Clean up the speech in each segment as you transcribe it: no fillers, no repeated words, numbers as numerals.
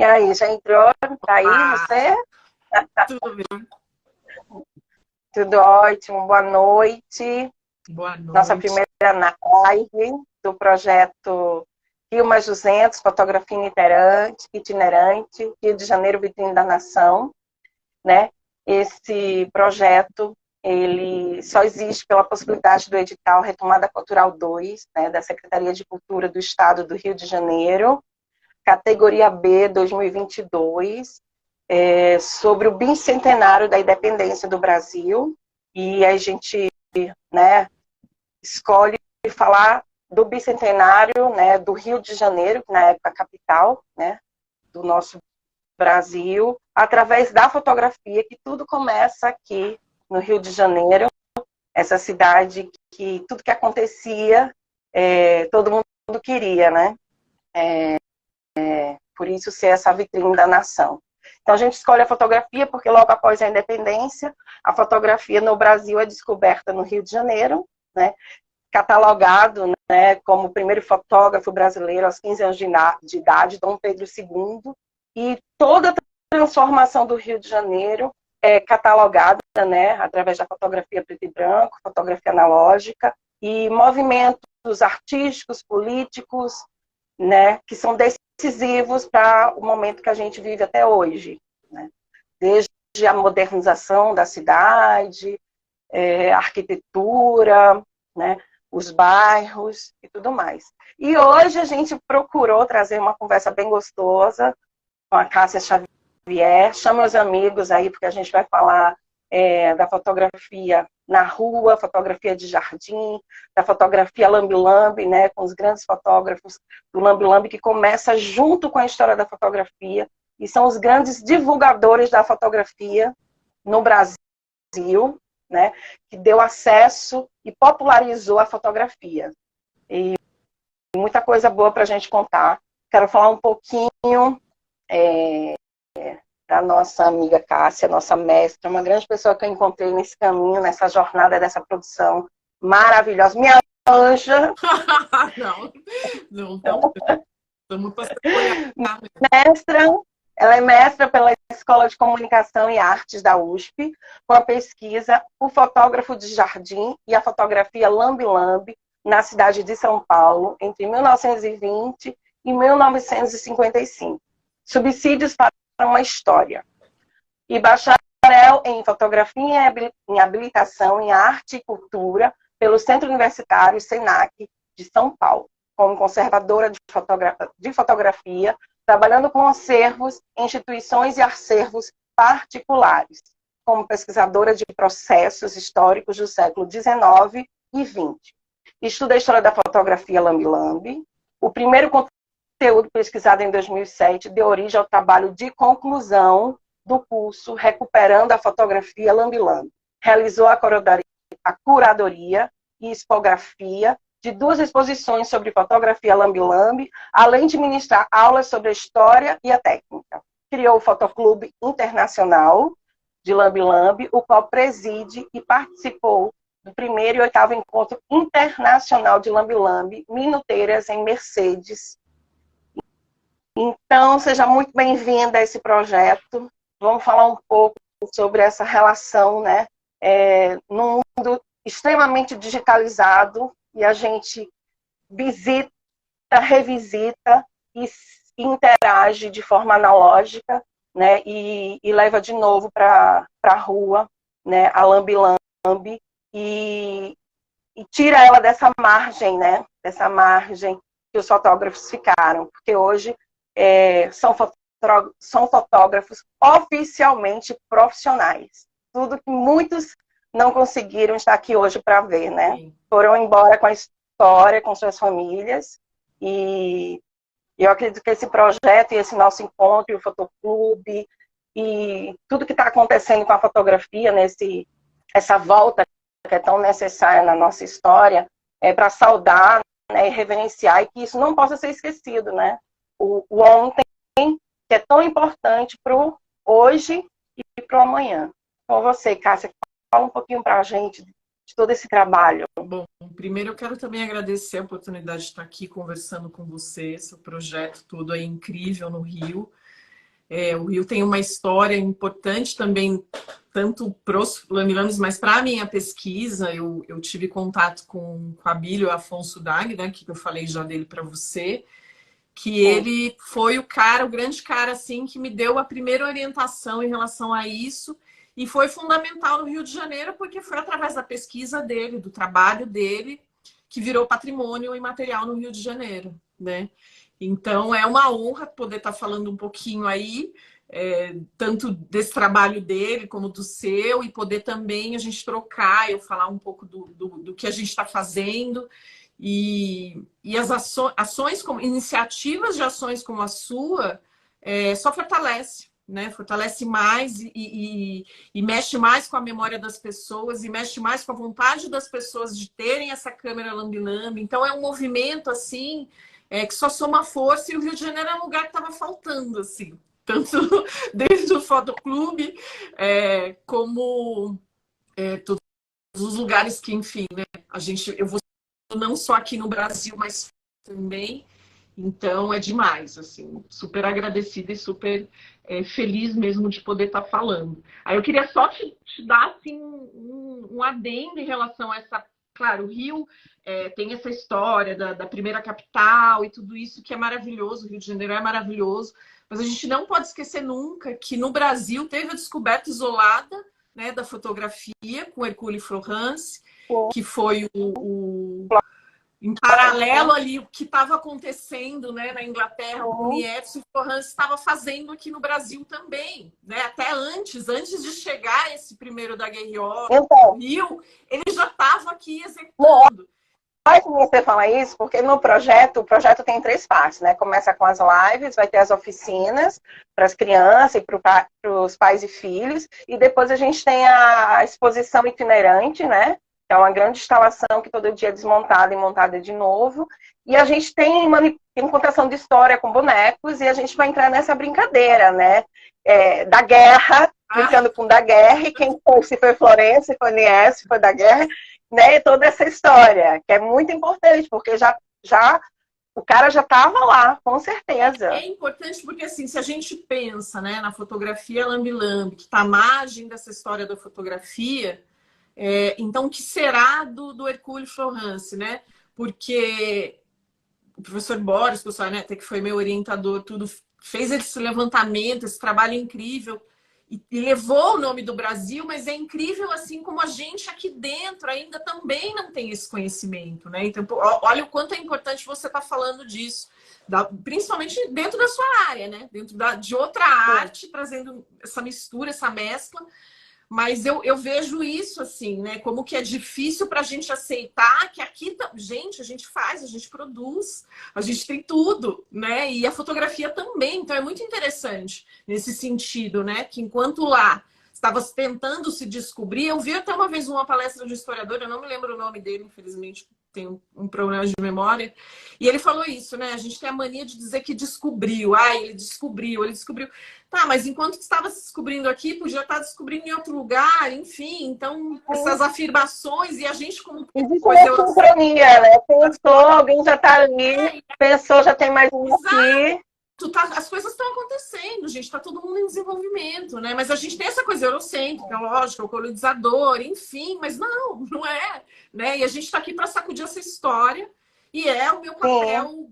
E aí, já entrou? Tá aí Ah, você? tudo bem. Tudo ótimo, boa noite. Boa Nossa noite. primeira live do projeto Rio Mais 200, Fotografia Itinerante, Rio de Janeiro, Vitrine da Nação, né? Esse projeto, ele só existe pela possibilidade do edital Retomada Cultural 2, né, da Secretaria de Cultura do Estado do Rio de Janeiro, categoria B 2022, sobre o bicentenário da independência do Brasil. E a gente, né, escolhe falar do bicentenário, né, do Rio de Janeiro, que na época capital, né, do nosso Brasil, através da fotografia, que tudo começa aqui no Rio de Janeiro, essa cidade que tudo que acontecia, todo mundo queria, né? Por isso ser essa vitrine da nação. Então a gente escolhe a fotografia porque logo após a independência, a fotografia no Brasil é descoberta no Rio de Janeiro, né? Catalogado, né, como o primeiro fotógrafo brasileiro aos 15 anos de idade, Dom Pedro II, e toda a transformação do Rio de Janeiro é catalogada, né, através da fotografia preto e branco, fotografia analógica, e movimentos artísticos, políticos, né, que são decisivos para o momento que a gente vive até hoje, né? Desde a modernização da cidade, a arquitetura, né, os bairros e tudo mais. E hoje a gente procurou trazer uma conversa bem gostosa com a Cássia Xavier. Chama os amigos aí, porque a gente vai falar da fotografia na rua, fotografia de jardim, da fotografia lambi-lambi, né, com os grandes fotógrafos do lambi-lambi, que começa junto com a história da fotografia, e são os grandes divulgadores da fotografia no Brasil, né, que deu acesso e popularizou a fotografia. E muita coisa boa para a gente contar. Quero falar um pouquinho da nossa amiga Cássia, nossa mestra, uma grande pessoa que eu encontrei nesse caminho, nessa jornada dessa produção maravilhosa. Minha anja, Não, não estamos para olhar. mestra, ela é mestra pela Escola de Comunicação e Artes da USP, com a pesquisa O Fotógrafo de Jardim e a Fotografia Lambi-Lambi, na cidade de São Paulo, entre 1920 e 1955. Subsídios para uma História. E bacharel em Fotografia em Habilitação em Arte e Cultura pelo Centro Universitário SENAC de São Paulo, como conservadora de fotografia, trabalhando com acervos, instituições e acervos particulares, como pesquisadora de processos históricos do século XIX e XX. Estuda a história da fotografia lambi-lambi. O primeiro conteúdo pesquisado em 2007 deu origem ao trabalho de conclusão do curso Recuperando a Fotografia Lambi-Lambi. Realizou a curadoria e expografia de 2 exposições sobre fotografia lambi-lambi, além de ministrar aulas sobre a história e a técnica. Criou o Fotoclube Internacional de Lambi-Lambi, o qual preside e participou do primeiro e 8º Encontro Internacional de Lambi-Lambi, Minuteiras em Mercedes. Então, seja muito bem-vinda a esse projeto. Vamos falar um pouco sobre essa relação, né? Num mundo extremamente digitalizado, e a gente visita, revisita e interage de forma analógica, né? E leva de novo para a rua, né? A lambi-lambi, e tira ela dessa margem, né? Dessa margem que os fotógrafos ficaram, porque hoje são fotógrafos oficialmente profissionais. Tudo que muitos não conseguiram estar aqui hoje para ver, né? Sim. Foram embora com a história, com suas famílias, e eu acredito que esse projeto e esse nosso encontro, o Fotoclube, e tudo que está acontecendo com a fotografia, essa volta que é tão necessária na nossa história, é para saudar, né, e reverenciar, e que isso não possa ser esquecido, né? O ontem, que é tão importante para o hoje e para o amanhã. Com você, Cássia, fala um pouquinho para a gente de todo esse trabalho. Bom, primeiro eu quero também agradecer a oportunidade de estar aqui conversando com você. Seu projeto todo é incrível no Rio. O Rio tem uma história importante também, tanto para os Lamilames, mas para a minha pesquisa, eu tive contato com o Abílio Afonso Dag, né, que eu falei já dele para você, que ele foi o grande cara, assim, que me deu a primeira orientação em relação a isso, e foi fundamental no Rio de Janeiro, porque foi através da pesquisa dele, do trabalho dele, que virou patrimônio imaterial no Rio de Janeiro, né? Então, é uma honra poder estar falando um pouquinho aí, tanto desse trabalho dele como do seu, e poder também a gente trocar, eu falar um pouco do que a gente está fazendo, e as ações, como iniciativas de ações como a sua, só fortalece, né? Fortalece mais e mexe mais com a memória das pessoas, e mexe mais com a vontade das pessoas de terem essa câmera lambi-lambi. Então, é um movimento, assim, que só soma força, e o Rio de Janeiro é um lugar que estava faltando, assim. Tanto desde o Fotoclube, como todos os lugares que, enfim, né? Eu vou não só aqui no Brasil, mas também. Então, é demais, assim, super agradecida e super feliz mesmo de poder estar falando. Aí eu queria só te dar, assim, um adendo em relação a essa... Claro, o Rio tem essa história da primeira capital e tudo isso que é maravilhoso, o Rio de Janeiro é maravilhoso, mas a gente não pode esquecer nunca que no Brasil teve a descoberta isolada, né, da fotografia com Hercule Florence, que foi em paralelo ali o que estava acontecendo, né, na Inglaterra, com o Niepce, o Florence estava fazendo aqui no Brasil também, né? Até antes de chegar esse primeiro da Guerriola, então, no Rio, ele já estava aqui executando. Faz você falar isso, porque no projeto, o projeto tem 3 partes, né? Começa com as lives, vai ter as oficinas para as crianças e para os pais e filhos, e depois a gente tem a exposição itinerante, né? É uma grande instalação que todo dia é desmontada e montada de novo. E a gente tem contação de história com bonecos, e a gente vai entrar nessa brincadeira, né? Da guerra, brincando com da guerra, e quem foi, se foi Florença, se foi Nies, se foi da guerra, né? Toda essa história, que é muito importante, porque o cara já estava lá, com certeza. É importante porque, assim, se a gente pensa, né, na fotografia lambi-lambi, que está à margem dessa história da fotografia, então, o que será do Hercule Florence, né? Porque o professor Boris, o professor Aneta, que foi meu orientador, tudo, fez esse levantamento, esse trabalho incrível, e levou o nome do Brasil, mas é incrível, assim, como a gente aqui dentro ainda também não tem esse conhecimento, né? Então, olha o quanto é importante você estar falando disso, principalmente dentro da sua área, né? Dentro de outra arte, trazendo essa mistura, essa mescla. Mas eu vejo isso, assim, né? Como que é difícil para a gente aceitar que aqui, gente, a gente faz, a gente produz, a gente tem tudo, né? E a fotografia também. Então é muito interessante nesse sentido, né? Que enquanto lá estava tentando se descobrir, eu vi até uma vez uma palestra de um historiador, eu não me lembro o nome dele, infelizmente, tem um problema de memória, e ele falou isso, né? A gente tem a mania de dizer que descobriu. Ah, ele descobriu. Tá, mas enquanto estava se descobrindo aqui, podia estar descobrindo em outro lugar, enfim. Então, essas afirmações, e a gente como... Existe uma sincronia, né? Pensou, alguém já está ali, pensou, já tem mais um aqui. As coisas estão acontecendo, gente, está todo mundo em desenvolvimento, né? Mas a gente tem essa coisa eurocêntrica, lógico, o colonizador, enfim, mas não é, né? E a gente está aqui para sacudir essa história, e é o meu papel,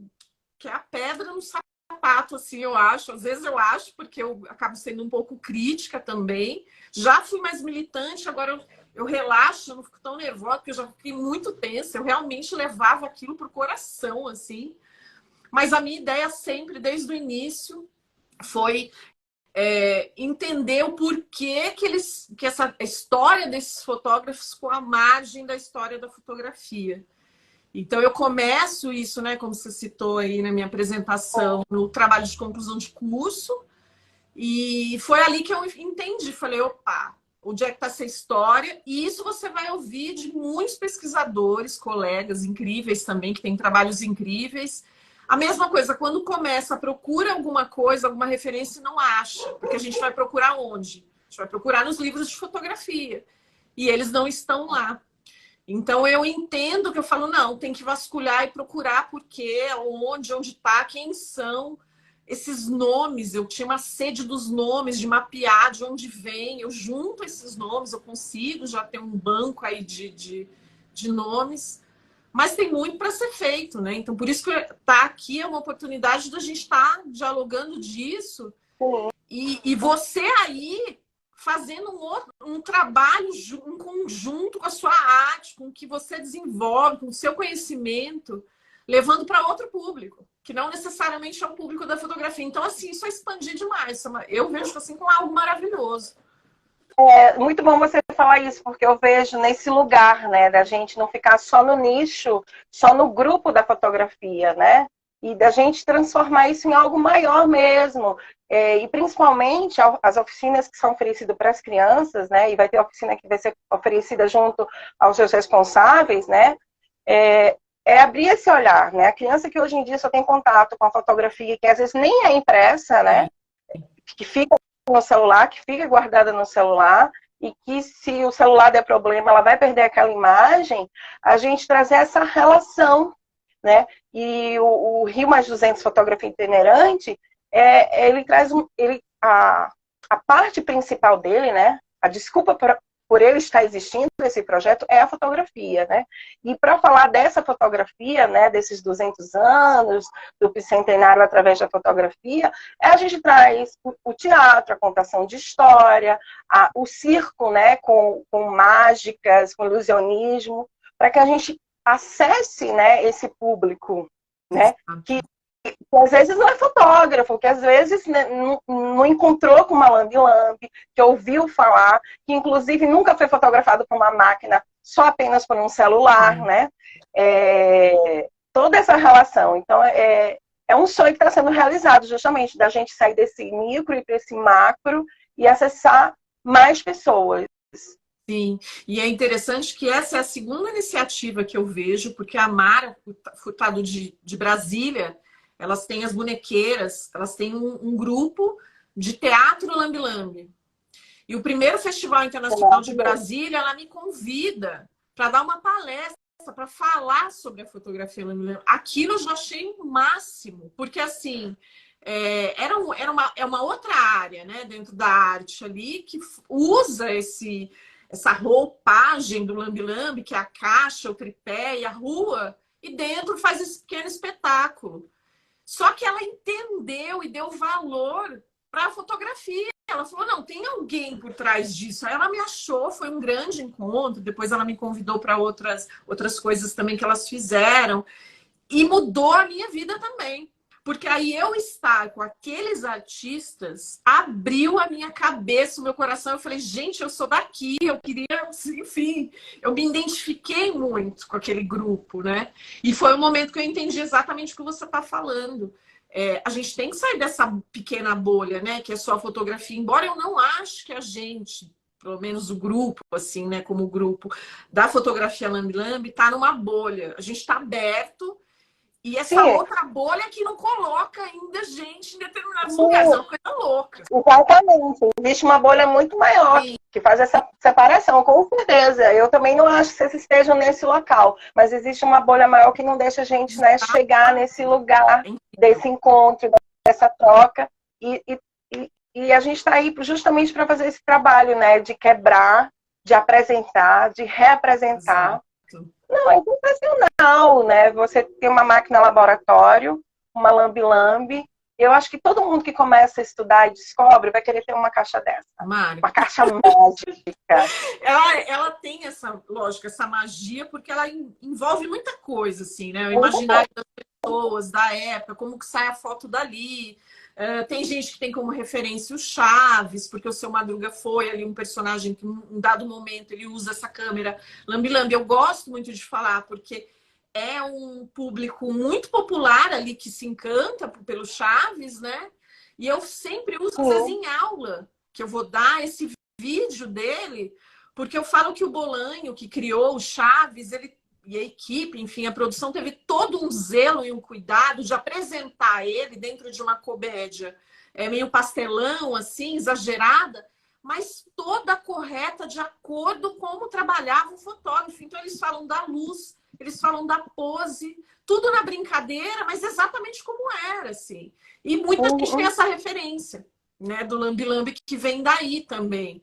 que é a pedra no sapato, assim, eu acho. Às vezes eu acho, porque eu acabo sendo um pouco crítica também. Já fui mais militante, agora eu relaxo, eu não fico tão nervosa, porque eu já fiquei muito tensa. Eu realmente levava aquilo pro coração, assim. Mas a minha ideia sempre, desde o início, foi entender o porquê que essa história desses fotógrafos ficou à margem da história da fotografia. Então, eu começo isso, né, como você citou aí na minha apresentação, no trabalho de conclusão de curso, e foi ali que eu entendi. Falei, opa, onde é que está essa história? E isso você vai ouvir de muitos pesquisadores, colegas incríveis também, que têm trabalhos incríveis. A mesma coisa, quando começa, procura alguma coisa, alguma referência e não acha. Porque a gente vai procurar onde? A gente vai procurar nos livros de fotografia. E eles não estão lá. Então, eu entendo que eu falo, não, tem que vasculhar e procurar porque, onde está, quem são esses nomes, eu tinha uma sede dos nomes, de mapear de onde vem, eu junto esses nomes, eu consigo já ter um banco aí de nomes, mas tem muito para ser feito, né? Então, por isso que estar aqui é uma oportunidade da gente estar dialogando disso, e você aí fazendo um trabalho, um conjunto com a sua arte, com o que você desenvolve, com o seu conhecimento, levando para outro público, que não necessariamente é o público da fotografia. Então, assim, isso é expandir demais. Eu vejo assim como algo maravilhoso. É muito bom você falar isso, porque eu vejo nesse lugar, né, da gente não ficar só no nicho, só no grupo da fotografia, né? E da gente transformar isso em algo maior mesmo. E principalmente as oficinas que são oferecidas para as crianças, né? E vai ter oficina que vai ser oferecida junto aos seus responsáveis, né? É abrir esse olhar, né? A criança que hoje em dia só tem contato com a fotografia, que às vezes nem é impressa, né? Que fica no celular, que fica guardada no celular, e que se o celular der problema, ela vai perder aquela imagem, a gente trazer essa relação, né? E o Rio Mais 200 Fotografia Itinerante, ele traz a parte principal dele, né? A desculpa por ele estar existindo esse projeto é a fotografia, né? E para falar dessa fotografia, né, desses 200 anos, do bicentenário através da fotografia, a gente traz o teatro, a contação de história, o circo, né, com mágicas, com ilusionismo, para que a gente acesse, né, esse público, né, que às vezes não é fotógrafo, que às vezes, né, não encontrou com uma lambe-lambe, que ouviu falar, que inclusive nunca foi fotografado por uma máquina, só apenas por um celular, né? Toda essa relação. Então, é um sonho que está sendo realizado, justamente, da gente sair desse micro e para esse macro e acessar mais pessoas. Sim, e é interessante que essa é a segunda iniciativa que eu vejo, porque a Mara Furtado de Brasília, elas têm as bonequeiras, elas têm um grupo de teatro lambe-lambe. E o primeiro Festival Internacional de Brasília, ela me convida para dar uma palestra, para falar sobre a fotografia lambe-lambe. Aquilo eu já achei o máximo, porque assim, é uma outra área, né, dentro da arte ali, que usa essa roupagem do lambe-lambe, que é a caixa, o tripé e a rua, e dentro faz esse pequeno espetáculo. Só que ela entendeu e deu valor para a fotografia. Ela falou, não, tem alguém por trás disso. Aí ela me achou, foi um grande encontro. Depois ela me convidou para outras coisas também que elas fizeram. E mudou a minha vida também. Porque aí eu estar com aqueles artistas abriu a minha cabeça, o meu coração. Eu falei, gente, eu sou daqui, eu queria, enfim, eu me identifiquei muito com aquele grupo, né? E foi o momento que eu entendi exatamente o que você está falando. A gente tem que sair dessa pequena bolha, né? Que é só a fotografia. Embora eu não acho que a gente, pelo menos o grupo, assim, né? Como o grupo da fotografia lambe-lambe, está numa bolha. A gente está aberto. E essa outra bolha que não coloca ainda gente em determinados lugares. É uma coisa louca. Exatamente. Existe uma bolha muito maior que faz essa separação, com certeza. Eu também não acho que vocês estejam nesse local, mas existe uma bolha maior que não deixa a gente, né, chegar nesse lugar desse encontro, dessa troca. E a gente está aí justamente para fazer esse trabalho, né, de quebrar, de apresentar, de reapresentar. Exato. Não, é sensacional, né? Você tem uma máquina laboratório, uma lambe-lambe. Eu acho que todo mundo que começa a estudar e descobre vai querer ter uma caixa dessa. Uma caixa mágica. Ela tem essa, lógico, essa magia, porque ela envolve muita coisa, assim, né? O imaginário das pessoas, da época, como que sai a foto dali. Tem gente que tem como referência o Chaves, porque o Seu Madruga foi ali um personagem que, em um dado momento, ele usa essa câmera lambe-lambe. Eu gosto muito de falar, porque é um público muito popular ali que se encanta pelo Chaves, né? E eu sempre uso, às vezes, em aula, que eu vou dar esse vídeo dele, porque eu falo que o Bolanho, que criou o Chaves, e a equipe, enfim, a produção teve todo um zelo e um cuidado de apresentar ele dentro de uma comédia meio pastelão, assim, exagerada, mas toda correta, de acordo com como trabalhava o fotógrafo. Então, eles falam da luz, eles falam da pose, tudo na brincadeira, mas exatamente como era, assim. E muita gente tem essa referência, né, do lambe-lambe que vem daí também.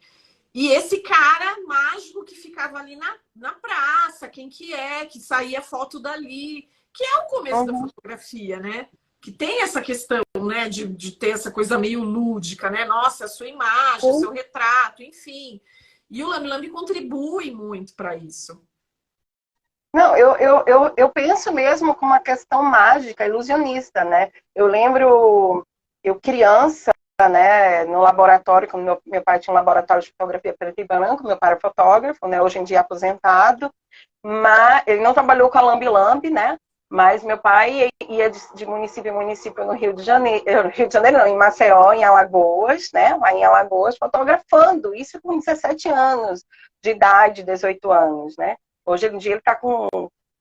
E esse cara mágico que ficava ali na praça, quem que é, que saía foto dali, que é o começo da fotografia, né? Que tem essa questão, né, de ter essa coisa meio lúdica, né? Nossa, a sua imagem, o seu retrato, enfim. E o Lambe Lambe contribui muito para isso. Não, eu penso mesmo com uma questão mágica, ilusionista, né? Eu lembro, eu criança, né, no laboratório, quando meu pai tinha um laboratório de fotografia preto e branco, meu pai era fotógrafo, né, hoje em dia aposentado, mas ele não trabalhou com a Lambe Lambe, né? Mas meu pai ia de município em município no Rio de Janeiro, não, em Maceió, em Alagoas, né? Lá em Alagoas, fotografando, isso com 17 anos de idade, 18 anos, né? Hoje em dia ele está com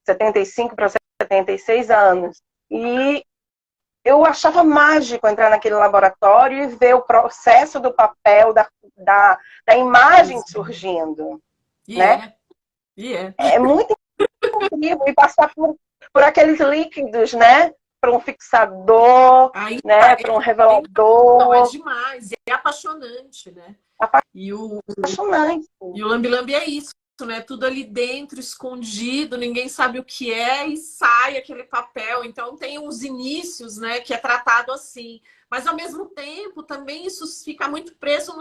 75 para 76 anos. E eu achava mágico entrar naquele laboratório e ver o processo do papel, da imagem surgindo. Né? É muito incrível. E passar por aqueles líquidos, né? Para um fixador, né? Para um revelador. Não, é demais. É apaixonante, né? Apaixonante. E o Lambe Lambe é isso. Né? Tudo ali dentro, escondido, ninguém sabe o que é e sai aquele papel. Então tem uns inícios, né, que é tratado assim. Mas ao mesmo tempo também isso fica muito preso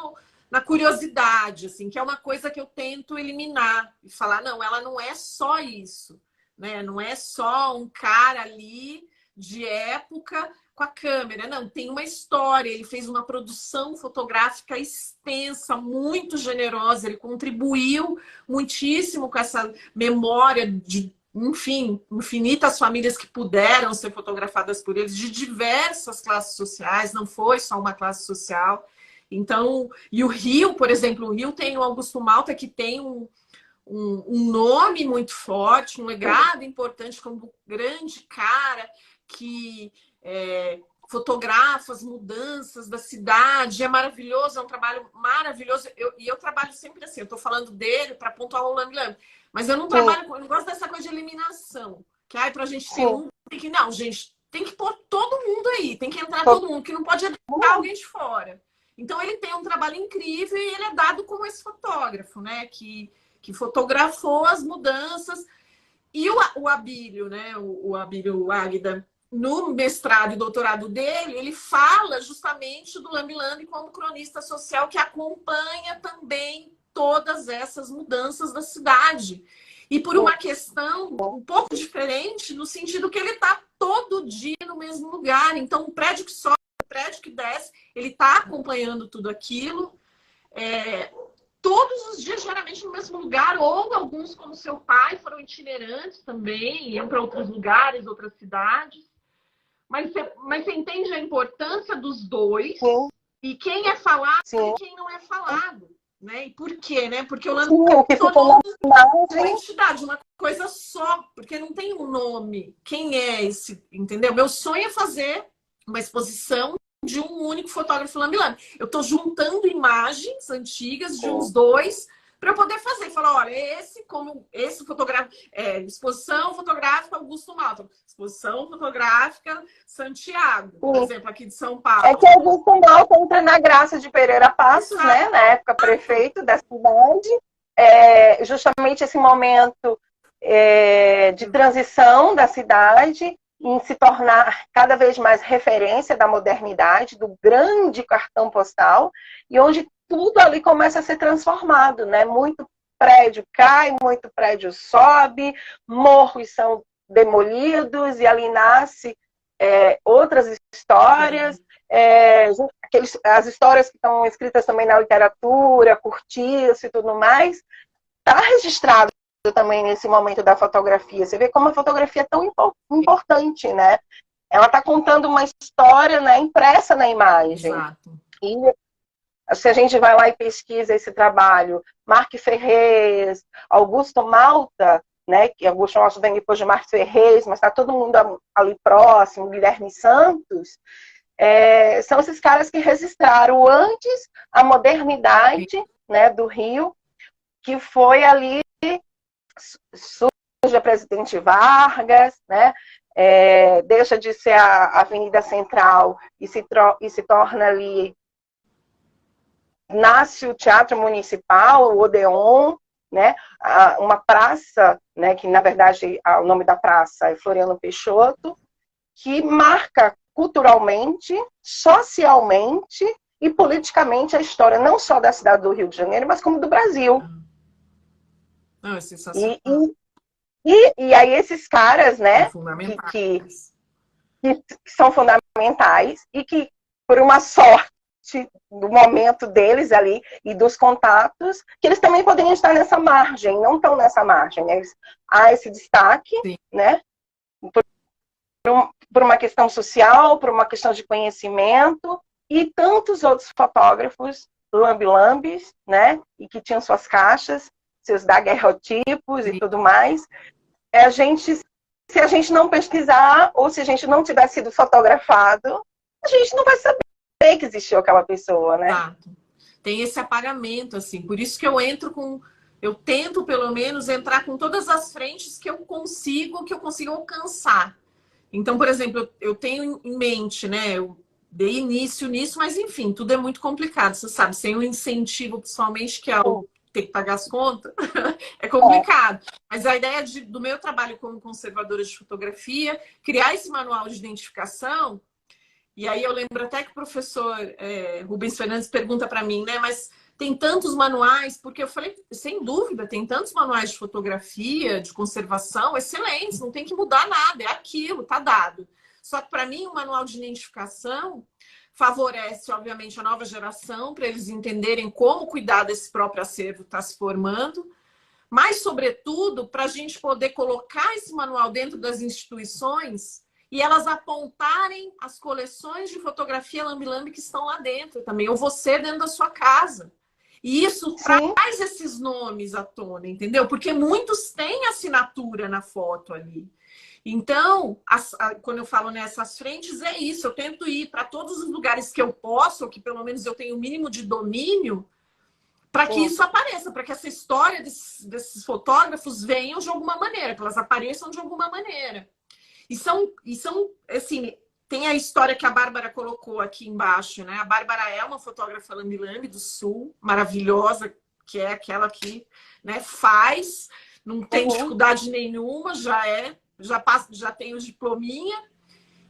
na curiosidade, assim, que é uma coisa que eu tento eliminar e falar, não, ela não é só isso, né? Não é só um cara ali de época com a câmera, não, tem uma história, ele fez uma produção fotográfica extensa, muito generosa, ele contribuiu muitíssimo com essa memória de, enfim, infinitas famílias que puderam ser fotografadas por eles, de diversas classes sociais, não foi só uma classe social. Então, e o Rio, por exemplo, o Rio tem o Augusto Malta, que tem um nome muito forte, um legado importante como grande cara que fotografa as mudanças da cidade, é maravilhoso, é um trabalho maravilhoso. Eu trabalho sempre assim, eu estou falando dele para pontuar o Lambe Lambe, mas eu não trabalho, eu não gosto dessa coisa de eliminação, que para a gente ter tem que, não, gente, tem que pôr todo mundo aí, tem que entrar todo mundo, que não pode entrar alguém de fora. Então ele tem um trabalho incrível e ele é dado como esse fotógrafo, né, que fotografou as mudanças. E o Abílio, né, o Abílio Águida, no mestrado e doutorado dele, ele fala justamente do Lambe Lambe como cronista social que acompanha também todas essas mudanças da cidade. E por uma questão um pouco diferente, no sentido que ele está todo dia no mesmo lugar. Então, o prédio que sobe, o prédio que desce, ele está acompanhando tudo aquilo. Todos os dias, geralmente no mesmo lugar, ou alguns, como seu pai, foram itinerantes também, iam para outros lugares, outras cidades. Mas você entende a importância dos dois e quem é falado e quem não é falado, né? E por quê, né? Porque o Lambe tornou uma entidade, uma coisa só, porque não tem um nome. Quem é esse, entendeu? Meu sonho é fazer uma exposição de um único fotógrafo Lambe Lambe. Eu estou juntando imagens antigas de uns dois para eu poder fazer. Falar, olha, esse fotógrafo, exposição fotográfica Augusto Malta, exposição fotográfica Santiago, por exemplo, aqui de São Paulo. É que Augusto Malta entra na Graça de Pereira Passos, né, na época prefeito da cidade, justamente esse momento de transição da cidade em se tornar cada vez mais referência da modernidade, do grande cartão postal, e onde tudo ali começa a ser transformado, né? Muito prédio cai, muito prédio sobe, morros são demolidos, e ali nasce outras histórias, as histórias que estão escritas também na literatura, cortiço e tudo mais, está registrado também nesse momento da fotografia. Você vê como a fotografia é tão importante, né? Ela está contando uma história, né, impressa na imagem. Exato. E se a gente vai lá e pesquisa esse trabalho, Marc Ferrez, Augusto Malta, né, que Augusto Malta vem depois de Marc Ferrez, mas está todo mundo ali próximo, Guilherme Santos, são esses caras que registraram antes a modernidade, né, do Rio, que foi ali a Presidente Vargas, né? Deixa de ser a Avenida Central e se torna ali, nasce o Teatro Municipal, o Odeon, né? Uma praça, né? Que na verdade o nome da praça é Floriano Peixoto, que marca culturalmente, socialmente e politicamente a história não só da cidade do Rio de Janeiro, mas como do Brasil. Não, é sensacional. E aí esses caras, né, fundamentais. que são fundamentais e que, por uma sorte do momento deles ali e dos contatos, que eles também poderiam estar nessa margem, não estão nessa margem, né? Há esse destaque, sim, né, por uma questão social, por uma questão de conhecimento, e tantos outros fotógrafos lambi-lambis, né, e que tinham suas caixas, seus daguerreotipos e tudo mais. Se a gente não pesquisar, ou se a gente não tiver sido fotografado, a gente não vai saber que existiu aquela pessoa, né? Exato. Tem esse apagamento, assim. Por isso que eu tento, pelo menos, entrar com todas as frentes que eu consigo alcançar. Então, por exemplo, eu tenho em mente, né? Eu dei início nisso, mas enfim, tudo é muito complicado, você sabe, sem um incentivo, principalmente, que é o ter que pagar as contas, é complicado. Mas a ideia do meu trabalho como conservadora de fotografia, criar esse manual de identificação, e aí eu lembro até que o professor Rubens Fernandes pergunta para mim, né, mas tem tantos manuais, porque eu falei, sem dúvida, tem tantos manuais de fotografia, de conservação, excelentes, não tem que mudar nada, é aquilo, tá dado. Só que para mim o manual de identificação favorece, obviamente, a nova geração, para eles entenderem como cuidar desse próprio acervo que está se formando, mas, sobretudo, para a gente poder colocar esse manual dentro das instituições e elas apontarem as coleções de fotografia lambi-lambi que estão lá dentro também, ou você dentro da sua casa. E isso traz esses nomes à tona, entendeu? Porque muitos têm assinatura na foto ali. Então, quando eu falo nessas frentes, é isso. Eu tento ir para todos os lugares que eu posso, que pelo menos eu tenho o mínimo de domínio, para que isso apareça, para que essa história desses fotógrafos venham de alguma maneira, que elas apareçam de alguma maneira. E são assim, tem a história que a Bárbara colocou aqui embaixo, né? A Bárbara é uma fotógrafa lambi-lambi do Sul, maravilhosa, que é aquela que, né, faz, não tem dificuldade nenhuma, já tem o diplominha.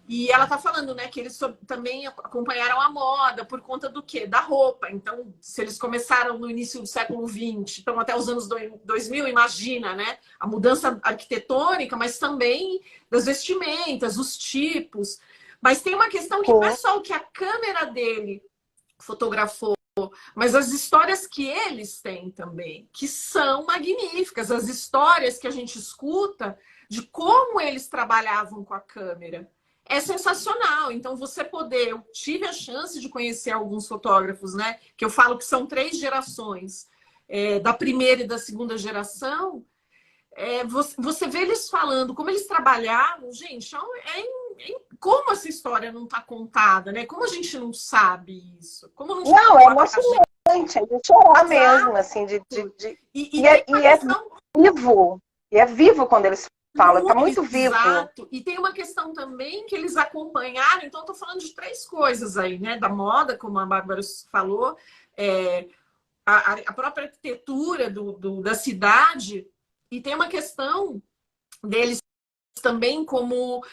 E ela tá falando, né, que eles também acompanharam a moda por conta do quê? Da roupa. Então, se eles começaram no início do século XX, então até os anos 2000, imagina, né? A mudança arquitetônica, mas também das vestimentas, os tipos. Mas tem uma questão que não é só o que a câmera dele fotografou, mas as histórias que eles têm também, que são magníficas. As histórias que a gente escuta de como eles trabalhavam com a câmera. É sensacional. Então, eu tive a chance de conhecer alguns fotógrafos, né? Que eu falo que são 3 gerações, da primeira e da segunda geração. Você vê eles falando como eles trabalhavam, gente, como essa história não está contada, né? Como a gente não sabe isso? Como não é emocionante, é de chorar mesmo, assim, vivo. E é vivo quando eles fala, está muito vivo. Exato. E tem uma questão também que eles acompanharam, então eu estou falando de 3 coisas aí, né? Da moda, como a Bárbara falou, a própria arquitetura da cidade, e tem uma questão deles também como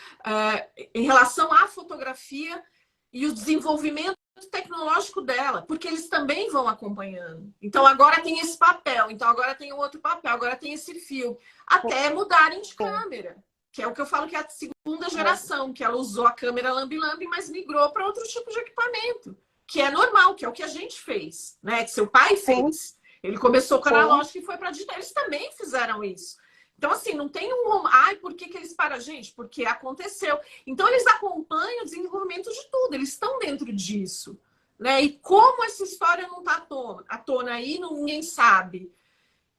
em relação à fotografia e o desenvolvimento tecnológico dela, porque eles também vão acompanhando. Então agora tem esse papel, então agora tem outro papel, agora tem esse filme, até mudarem de câmera, que é o que eu falo que é a segunda geração, que ela usou a câmera lambi-lambi, mas migrou para outro tipo de equipamento, que é normal, que é o que a gente fez, né? Que seu pai fez. Ele começou com a analógica e foi para digital. Eles também fizeram isso. Então, assim, não tem ai, por que eles param? Gente, porque aconteceu. Então, eles acompanham o desenvolvimento de tudo. Eles estão dentro disso. Né? E como essa história não está à tona aí, ninguém sabe.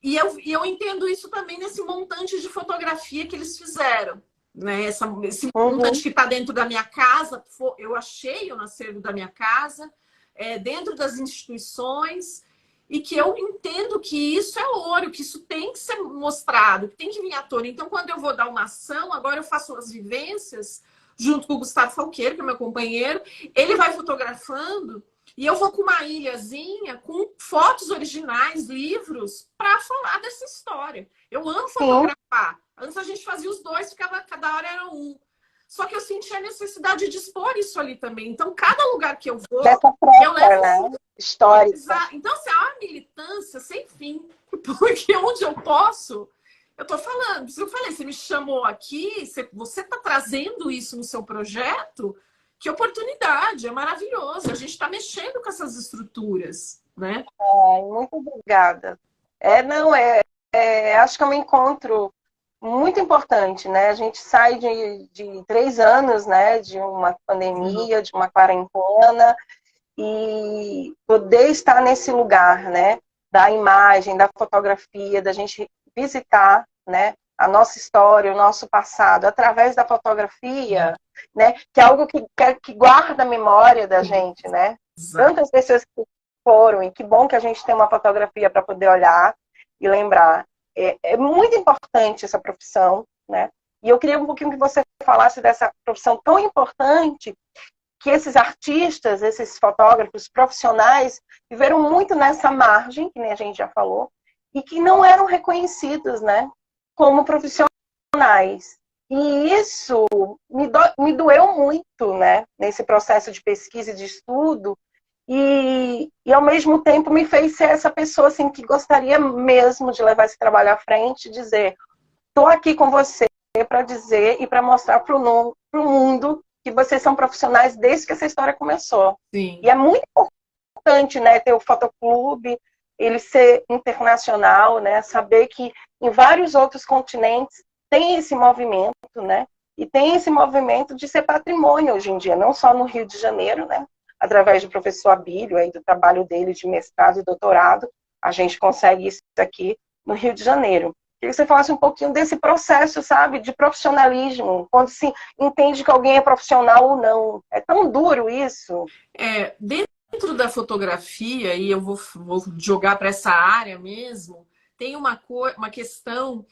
E eu entendo isso também nesse montante de fotografia que eles fizeram. Né? Esse montante que está dentro da minha casa, eu achei o acervo da minha casa, dentro das instituições. e que eu entendo que isso é ouro, que isso tem que ser mostrado, que tem que vir à tona. Então, quando eu vou dar uma ação, agora eu faço as vivências junto com o Gustavo Falqueiro, que é meu companheiro, ele vai fotografando e eu vou com uma ilhazinha com fotos originais, livros, para falar dessa história. Eu amo Sim. fotografar. Antes a gente fazia os dois, ficava cada hora era um. Só que eu senti a necessidade de expor isso ali também. Então, cada lugar que eu vou, Dessa eu troca, levo né? Histórica. Então, assim, é uma militância sem fim. Porque onde eu posso, eu tô falando. Se eu falei, você me chamou aqui, você está trazendo isso no seu projeto, que oportunidade, é maravilhoso. A gente está mexendo com essas estruturas, né? Ai, muito obrigada. Não, acho que é um encontro muito importante, né? A gente sai de 3 anos, né? De uma pandemia, de uma quarentena, e poder estar nesse lugar, né? Da imagem, da fotografia, da gente visitar, né? A nossa história, o nosso passado, através da fotografia, né? Que é algo que guarda a memória da gente, né? Exato. Tantas pessoas que foram, e que bom que a gente tem uma fotografia para poder olhar e lembrar. É muito importante essa profissão, né? E eu queria um pouquinho que você falasse dessa profissão tão importante, que esses artistas, esses fotógrafos profissionais viveram muito nessa margem, que nem a gente já falou, e que não eram reconhecidos, né, como profissionais. E isso me doeu muito, né, nesse processo de pesquisa e de estudo, e ao mesmo tempo me fez ser essa pessoa assim, que gostaria mesmo de levar esse trabalho à frente e dizer, estou aqui com você para dizer e para mostrar para o mundo que vocês são profissionais desde que essa história começou. Sim. E é muito importante, né, ter o fotoclube, ele ser internacional, né, saber que em vários outros continentes tem esse movimento, né, e tem esse movimento de ser patrimônio hoje em dia, não só no Rio de Janeiro, né, através do professor Abílio, aí, do trabalho dele de mestrado e doutorado, a gente consegue isso aqui no Rio de Janeiro. Queria que você falasse um pouquinho desse processo, sabe, de profissionalismo, quando se entende que alguém é profissional ou não. É tão duro isso. Dentro da fotografia, e eu vou jogar para essa área mesmo, tem uma questão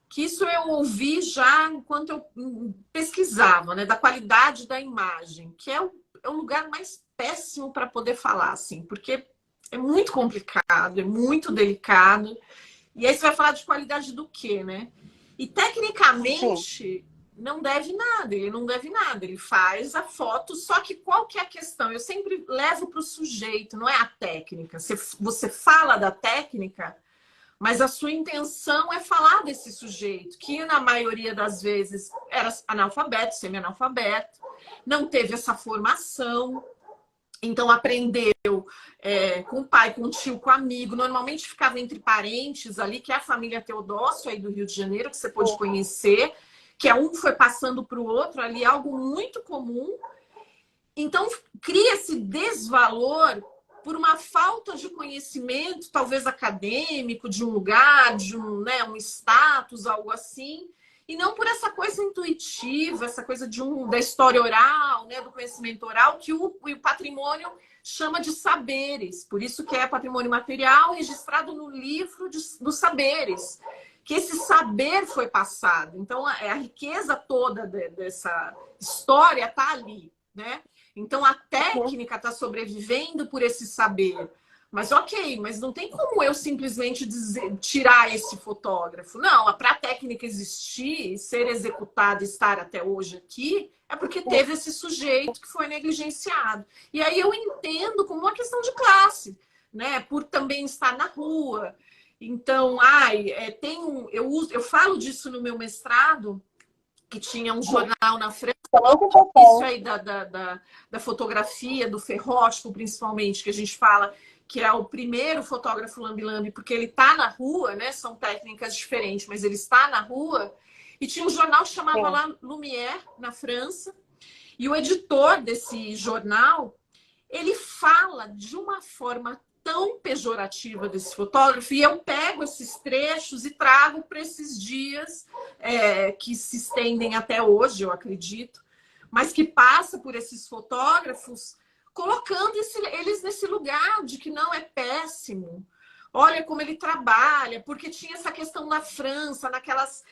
que isso eu ouvi já enquanto eu pesquisava, né, da qualidade da imagem, que é o lugar mais péssimo para poder falar, assim, porque é muito complicado, é muito delicado. E aí você vai falar de qualidade do quê, né? E tecnicamente não deve nada, ele não deve nada, ele faz a foto, só que qual que é a questão? Eu sempre levo para o sujeito, não é a técnica. Você fala da técnica, mas a sua intenção é falar desse sujeito, que na maioria das vezes era analfabeto, semi-analfabeto, não teve essa formação, então aprendeu com o pai, com o tio, com o amigo. Normalmente ficava entre parentes ali, que é a família Teodósio aí do Rio de Janeiro, que você pôde conhecer, que um foi passando para o outro ali, algo muito comum. Então cria esse desvalor por uma falta de conhecimento, talvez acadêmico, de um lugar, de um status, algo assim. E não por essa coisa intuitiva, essa coisa da história oral, né, do conhecimento oral, que o patrimônio chama de saberes. Por isso que é patrimônio material registrado no livro dos saberes. Que esse saber foi passado. Então, a riqueza toda dessa história está ali, né? Então, a técnica está sobrevivendo por esse saber. Mas ok, mas não tem como eu simplesmente tirar esse fotógrafo. Não, para a técnica existir, ser executada e estar até hoje aqui, é porque teve esse sujeito que foi negligenciado. E aí eu entendo como uma questão de classe, né? Por também estar na rua. Então, eu falo disso no meu mestrado, que tinha um jornal na França, isso aí da fotografia, do ferrótipo, principalmente, que a gente fala que é o primeiro fotógrafo lambi-lambi, porque ele está na rua, né? São técnicas diferentes, mas ele está na rua. E tinha um jornal que chamava lá Lumière, na França, e o editor desse jornal, ele fala de uma forma tão pejorativa desse fotógrafo, e eu pego esses trechos e trago para esses dias que se estendem até hoje, eu acredito, mas que passa por esses fotógrafos colocando eles nesse lugar de que não é péssimo. Olha como ele trabalha, porque tinha essa questão na França, naquelas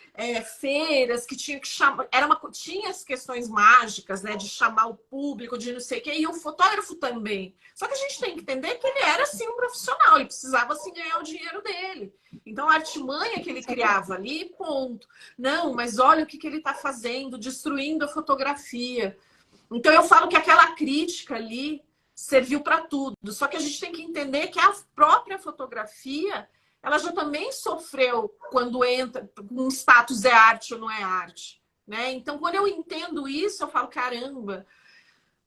feiras que tinha que chamar. Tinha as questões mágicas, né? De chamar o público, de não sei o quê, e o fotógrafo também. Só que a gente tem que entender que ele era assim um profissional, ele precisava assim ganhar o dinheiro dele. Então a artimanha que ele criava ali, ponto. Não, mas olha o que ele está fazendo, destruindo a fotografia. Então eu falo que aquela crítica ali serviu para tudo. Só que a gente tem que entender que a própria fotografia, ela já também sofreu quando entra um status é arte ou não é arte, né? Então, quando eu entendo isso, eu falo, caramba,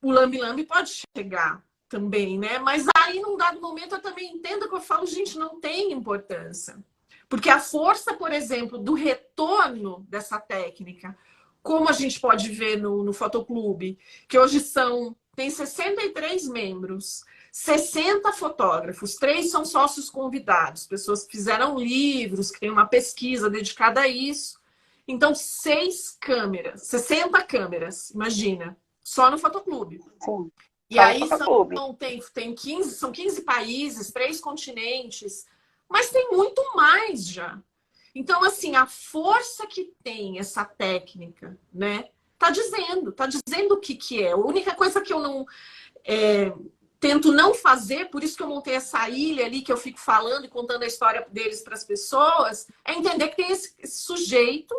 o lambe-lambe pode chegar também, né? Mas aí, num dado momento, eu também entendo que eu falo, gente, não tem importância. Porque a força, por exemplo, do retorno dessa técnica, como a gente pode ver no Fotoclube, que hoje tem 63 membros, 60 fotógrafos, 3 são sócios convidados, pessoas que fizeram livros, que têm uma pesquisa dedicada a isso. Então, 6 câmeras, 60 câmeras, imagina, só no Fotoclube. Sim. E aí são 15 países, 3 continentes, mas tem muito mais já. Então, assim, a força que tem essa técnica, né? Tá dizendo o que é. A única coisa que eu não tento não fazer, por isso que eu montei essa ilha ali, que eu fico falando e contando a história deles para as pessoas, é entender que tem esse sujeito,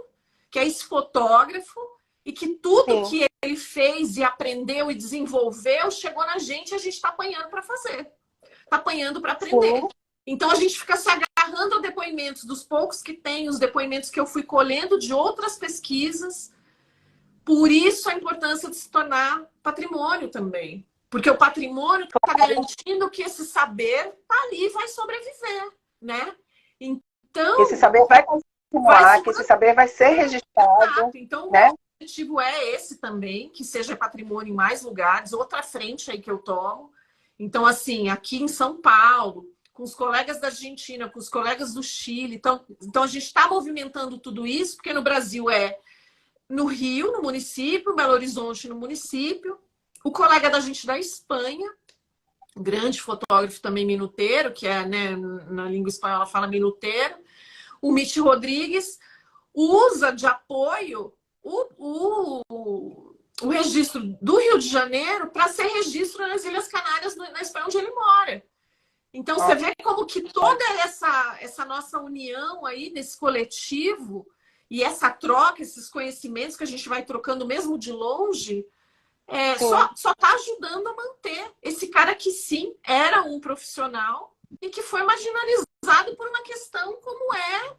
que é esse fotógrafo, e que tudo que ele fez e aprendeu e desenvolveu chegou na gente e a gente está apanhando para fazer. Está apanhando para aprender. Sim. Então, a gente fica se agarrando a depoimentos dos poucos que tem, os depoimentos que eu fui colhendo de outras pesquisas. Por isso, a importância de se tornar patrimônio também. Porque o patrimônio está garantindo que esse saber está ali e vai sobreviver, né? Então... Esse saber vai continuar, que esse saber vai ser registrado. Então, né? o objetivo é esse também, que seja patrimônio em mais lugares. Outra frente aí que eu tomo. Então, assim, aqui em São Paulo, com os colegas da Argentina, com os colegas do Chile. Então a gente está movimentando tudo isso, porque no Brasil no Rio, no município, Belo Horizonte, no município. O colega da gente da Espanha, grande fotógrafo também minuteiro, que é, né, na língua espanhola fala minuteiro. O Mitch Rodrigues usa de apoio o registro do Rio de Janeiro para ser registro nas Ilhas Canárias, na Espanha, onde ele mora. Então, você vê como que toda essa nossa união aí, nesse coletivo, e essa troca, esses conhecimentos que a gente vai trocando mesmo de longe, só está ajudando a manter esse cara que, sim, era um profissional e que foi marginalizado por uma questão como é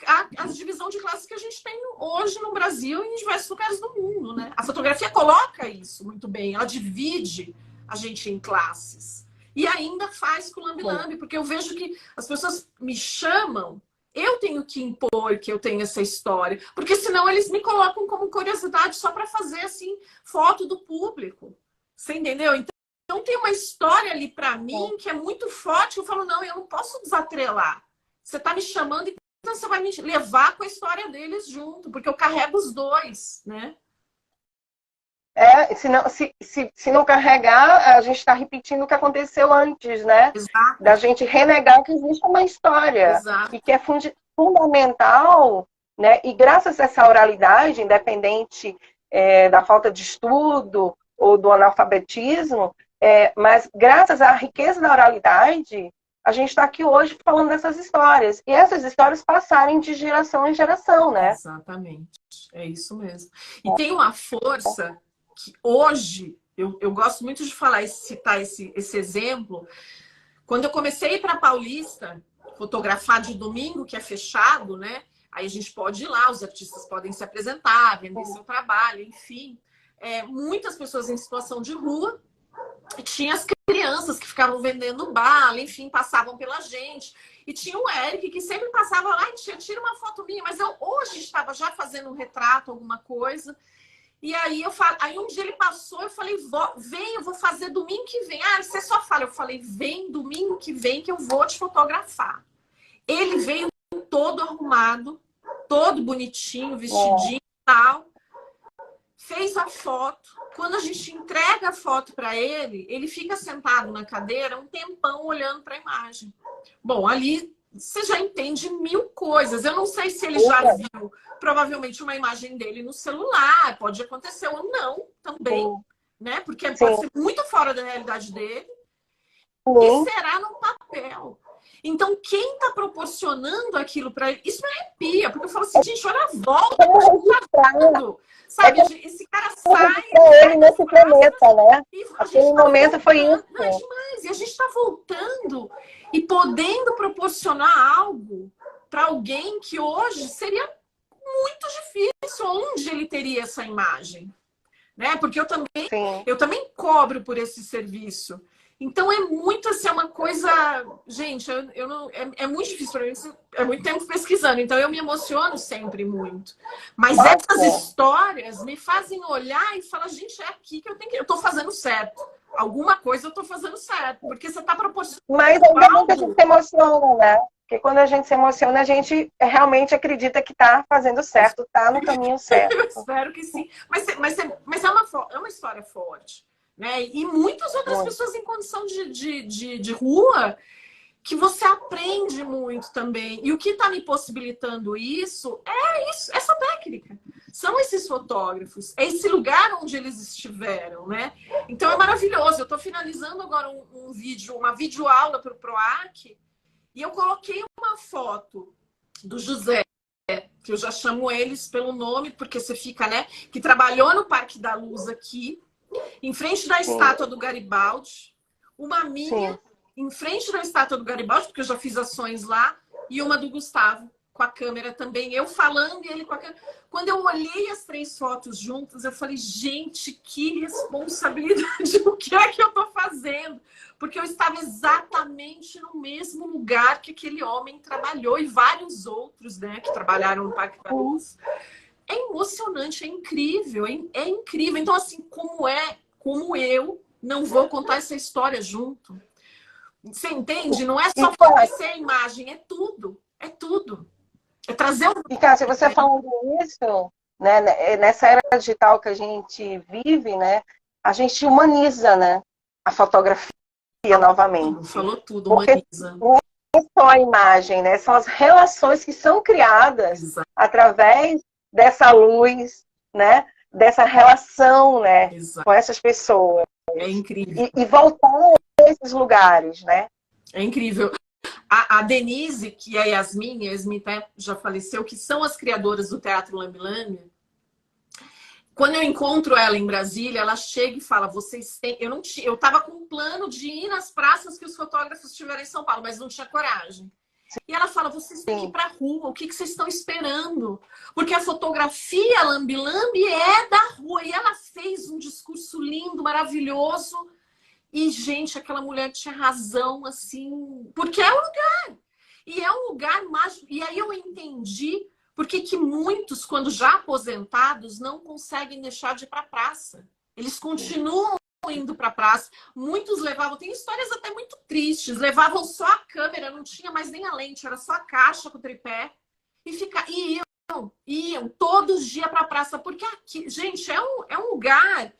a divisão de classes que a gente tem hoje no Brasil e em diversos lugares do mundo, né? A fotografia coloca isso muito bem, ela divide a gente em classes. E ainda faz com o lambe-lambe, porque eu vejo que as pessoas me chamam, eu tenho que impor que eu tenho essa história, porque senão eles me colocam como curiosidade só para fazer assim foto do público. Você entendeu? Então tem uma história ali para mim que é muito forte, eu falo, não, eu não posso desatrelar. Você está me chamando, então você vai me levar com a história deles junto, porque eu carrego os dois, né? Se não carregar, a gente está repetindo o que aconteceu antes, né? Exato. Da gente renegar que existe uma história. Exato. E que é fundamental, né? E graças a essa oralidade, independente da falta de estudo ou do analfabetismo, mas graças à riqueza da oralidade, a gente está aqui hoje falando dessas histórias. E essas histórias passarem de geração em geração, né? Exatamente. É isso mesmo. E tem uma força que hoje, eu gosto muito de falar, citar esse exemplo. Quando eu comecei a ir para Paulista, fotografar de domingo, que é fechado, né? Aí a gente pode ir lá, os artistas podem se apresentar, vender seu trabalho, enfim. Muitas pessoas em situação de rua. Tinha as crianças que ficavam vendendo bala, enfim, passavam pela gente. E tinha o Eric, que sempre passava lá e tira uma foto minha. Mas eu hoje estava já fazendo um retrato, alguma coisa. E aí um dia ele passou, eu falei, vem, eu vou fazer domingo que vem. Ah, você só fala. Eu falei, vem domingo que vem que eu vou te fotografar. Ele veio todo arrumado, todo bonitinho, vestidinho e tal. fez a foto. Quando a gente entrega a foto para ele, ele fica sentado na cadeira um tempão olhando para a imagem. Bom, ali você já entende mil coisas. Eu não sei se ele já viu provavelmente uma imagem dele no celular, pode acontecer ou não também, né? Porque pode ser muito fora da realidade dele. E será no papel. Então, quem está proporcionando aquilo para ele, isso me arrepia, porque eu falo assim, gente, olha a volta que a gente está dando. Sabe, esse cara sai ele nesse planeta, né? Aquele momento voltando, foi isso. Não é demais. E a gente está voltando e podendo proporcionar algo para alguém que hoje seria muito difícil. Onde ele teria essa imagem? Né? Porque eu também cobro por esse serviço. Então é muito assim, é uma coisa. Gente, eu não, é muito difícil para mim, é muito tempo pesquisando, então eu me emociono sempre muito. Mas essas histórias me fazem olhar e falar, gente, é aqui que eu estou fazendo certo. Alguma coisa eu estou fazendo certo, porque você está proporcionando. Mas ainda bem que a gente se emociona, né? Porque quando a gente se emociona, a gente realmente acredita que está fazendo certo, está no caminho certo. Eu espero que sim. Mas é uma história forte. Né? E muitas outras pessoas em condição de rua que você aprende muito também. E o que está me possibilitando isso, essa técnica. São esses fotógrafos, é esse lugar onde eles estiveram, né? Então é maravilhoso. Eu estou finalizando agora uma videoaula para o PROAC e eu coloquei uma foto do José, que eu já chamo eles pelo nome, porque você fica, né? Que trabalhou no Parque da Luz aqui, em frente da estátua do Garibaldi, uma minha em frente da estátua do Garibaldi, porque eu já fiz ações lá, e uma do Gustavo, com a câmera também, eu falando e ele com a câmera. Quando eu olhei as 3 fotos juntas, eu falei, gente, que responsabilidade, o que é que eu tô fazendo? Porque eu estava exatamente no mesmo lugar que aquele homem trabalhou, e vários outros, né, que trabalharam no Parque da Luz. É emocionante, é incrível, é incrível. Então, assim, como eu não vou contar essa história junto? Você entende? Não é só fornecer a imagem, é tudo. É tudo. É trazer o... E, Cássia, você falando isso, né, nessa era digital que a gente vive, né, a gente humaniza, né, a fotografia novamente. Falou tudo, humaniza. Não é só a imagem, né, são as relações que são criadas através dessa luz, né? Dessa relação, né? Com essas pessoas. É incrível. E voltar a esses lugares, né? É incrível. A Denise, que é a Yasmin até já faleceu, que são as criadoras do Teatro Lambe Lambe, quando eu encontro ela em Brasília, ela chega e fala, vocês têm... Eu estava com um plano de ir nas praças que os fotógrafos tiveram em São Paulo, mas não tinha coragem. E ela fala, vocês têm que ir para a rua, o que vocês estão esperando? Porque a fotografia Lambe Lambe é da rua. E ela fez um discurso lindo, maravilhoso. E, gente, aquela mulher tinha razão, assim, porque é um lugar. E é um lugar mágico. E aí eu entendi porque que muitos, quando já aposentados, não conseguem deixar de ir para a praça. Eles continuam indo para a praça. Muitos levavam, tem histórias até muito tristes, levavam só a câmera, não tinha mais nem a lente, era só a caixa com o tripé e iam todos os dias para a praça, porque aqui, gente, é um lugar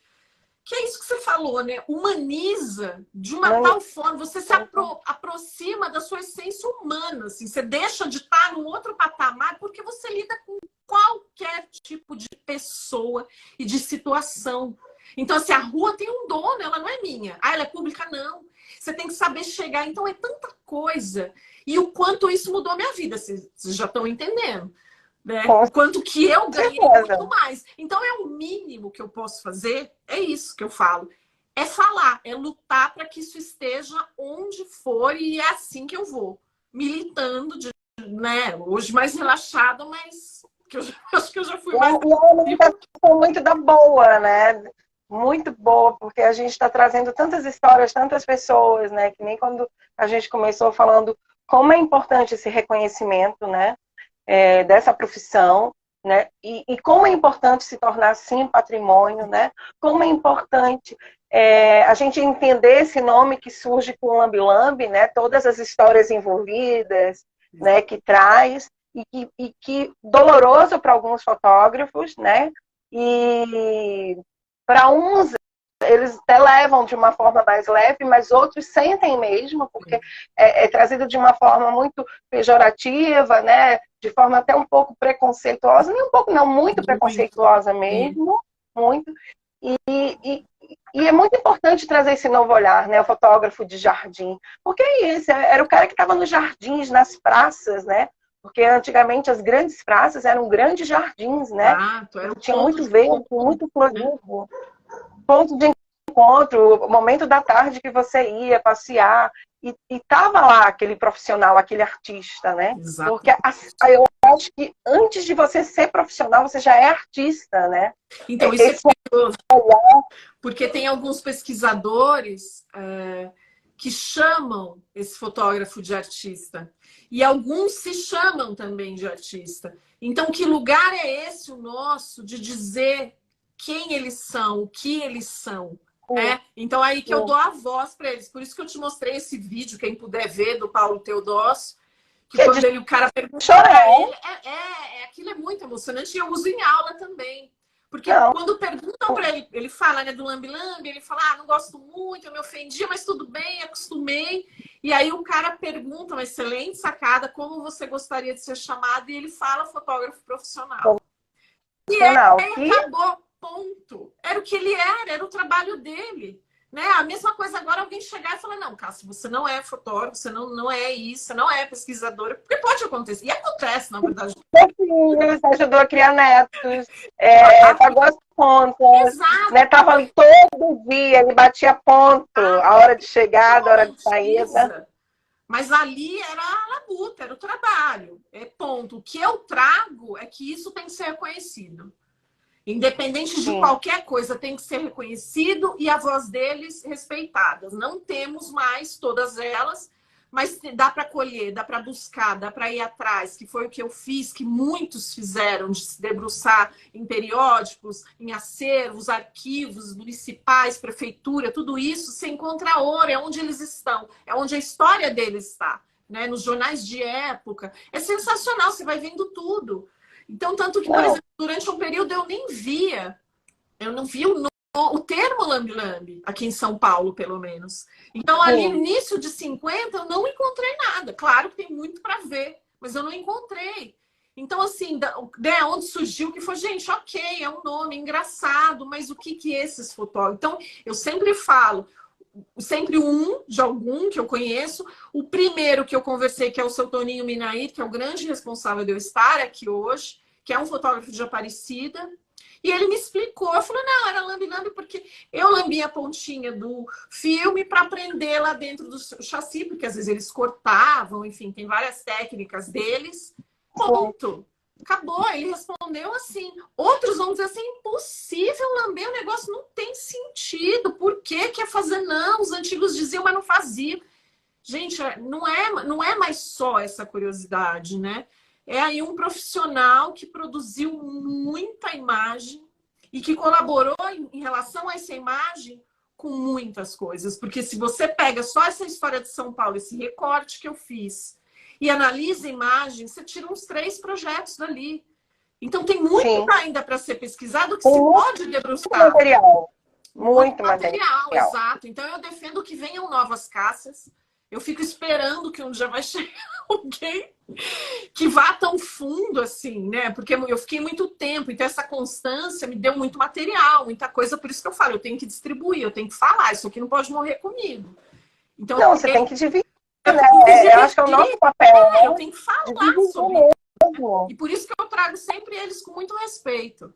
que é isso que você falou, né? Humaniza de uma tal forma, você se aproxima da sua essência humana, assim, você deixa de estar num outro patamar porque você lida com qualquer tipo de pessoa e de situação. Então, assim, a rua tem um dono, ela não é minha. Ah, ela é pública? Não. Você tem que saber chegar. Então, é tanta coisa. E o quanto isso mudou a minha vida, vocês já estão entendendo. Né? O quanto que eu ganhei muito mais. Então, é o mínimo que eu posso fazer. É isso que eu falo. É falar, é lutar para que isso esteja onde for. E é assim que eu vou. Militando, né? Hoje mais relaxada, mas que eu acho que eu já fui mais... E é uma alimentação muito da boa, né? Muito boa, porque a gente está trazendo tantas histórias, tantas pessoas, né? Que nem quando a gente começou falando como é importante esse reconhecimento, né? Dessa profissão, né? E como é importante se tornar, sim, patrimônio, né? Como é importante a gente entender esse nome que surge com o Lambe Lambe, né? Todas as histórias envolvidas, né? Que traz, e que doloroso para alguns fotógrafos, né? E para uns, eles até levam de uma forma mais leve, mas outros sentem mesmo, porque é trazido de uma forma muito pejorativa, né? De forma até um pouco preconceituosa, nem um pouco não, muito preconceituosa mesmo, muito. E é muito importante trazer esse novo olhar, né? O fotógrafo de jardim. Porque é isso, era o cara que estava nos jardins, nas praças, né? Porque antigamente as grandes praças eram grandes jardins, né? Tinha muito verde, muito florido. Ponto de encontro, o momento da tarde que você ia passear. E tava lá aquele profissional, aquele artista, né? Exato. Porque eu acho que antes de você ser profissional, você já é artista, né? Então, isso é curioso, porque tem alguns pesquisadores que chamam esse fotógrafo de artista. E alguns se chamam também de artista. Então, que lugar é esse o nosso de dizer quem eles são, o que eles são? Né? Então, aí que eu dou a voz para eles. Por isso que eu te mostrei esse vídeo, quem puder ver, do Paulo Teodósio, que quando o cara pergunta para ele, aquilo é muito emocionante, e eu uso em aula também. Porque quando perguntam para ele, ele fala, né, do lambe-lambe, ele fala, não gosto muito, eu me ofendi, mas tudo bem, acostumei. E aí o cara pergunta, uma excelente sacada, como você gostaria de ser chamado? E ele fala fotógrafo profissional. E aí acabou, ponto. Era o que ele era o trabalho dele. Né? A mesma coisa agora alguém chegar e falar, não, Cássio, você não é fotógrafo, você não é isso, você não é pesquisadora, porque pode acontecer, e acontece, na verdade. Você ajudou a criar netos, pagou as contas, né? Tava ali todo dia, ele batia ponto, a hora de chegada, a hora de saída. Mas ali era a labuta, era o trabalho, ponto. O que eu trago é que isso tem que ser reconhecido. Independente de qualquer coisa, tem que ser reconhecido e a voz deles respeitada. Não temos mais todas elas, mas dá para colher, dá para buscar, dá para ir atrás, que foi o que eu fiz, que muitos fizeram, de se debruçar em periódicos, em acervos, arquivos municipais, prefeitura, tudo isso, você encontra ouro, é onde eles estão, é onde a história deles está, né? Nos jornais de época. É sensacional, você vai vendo tudo. Então, tanto que, por exemplo, durante um período eu nem via, eu não vi o termo lambe-lambe, aqui em São Paulo, pelo menos. Então, ali no início de 50, eu não encontrei nada. Claro que tem muito para ver, mas eu não encontrei. Então, assim, onde surgiu que foi, gente, ok, é um nome engraçado, mas o que esses fotógrafos... Então, eu sempre falo, sempre de algum que eu conheço. O primeiro que eu conversei, que é o seu Toninho Minair, que é o grande responsável de eu estar aqui hoje, que é um fotógrafo de Aparecida. E ele me explicou, eu falei, não, era lambe-lambe porque eu lambi a pontinha do filme para prender lá dentro do chassi, porque às vezes eles cortavam, enfim, tem várias técnicas deles. Ponto. Acabou, ele respondeu assim. Outros vão dizer assim, impossível lamber, o negócio não tem sentido. Por que quer fazer? Não, os antigos diziam, mas não faziam. Gente, não é mais só essa curiosidade, né? É aí um profissional que produziu muita imagem e que colaborou em relação a essa imagem com muitas coisas. Porque se você pega só essa história de São Paulo, esse recorte que eu fiz, e analisa a imagem, você tira uns 3 projetos dali. Então tem muito ainda para ser pesquisado que se pode debruçar. Muito material, exato. Então eu defendo que venham novas caças. Eu fico esperando que um dia vai chegar alguém que vá tão fundo assim, né? Porque eu fiquei muito tempo, então essa constância me deu muito material, muita coisa, por isso que eu falo, eu tenho que distribuir, eu tenho que falar, isso aqui não pode morrer comigo. Então, não, você tem que dividir. Eu acho que é o nosso papel. Eu tenho que falar sobre isso. E por isso que eu trago sempre eles com muito respeito.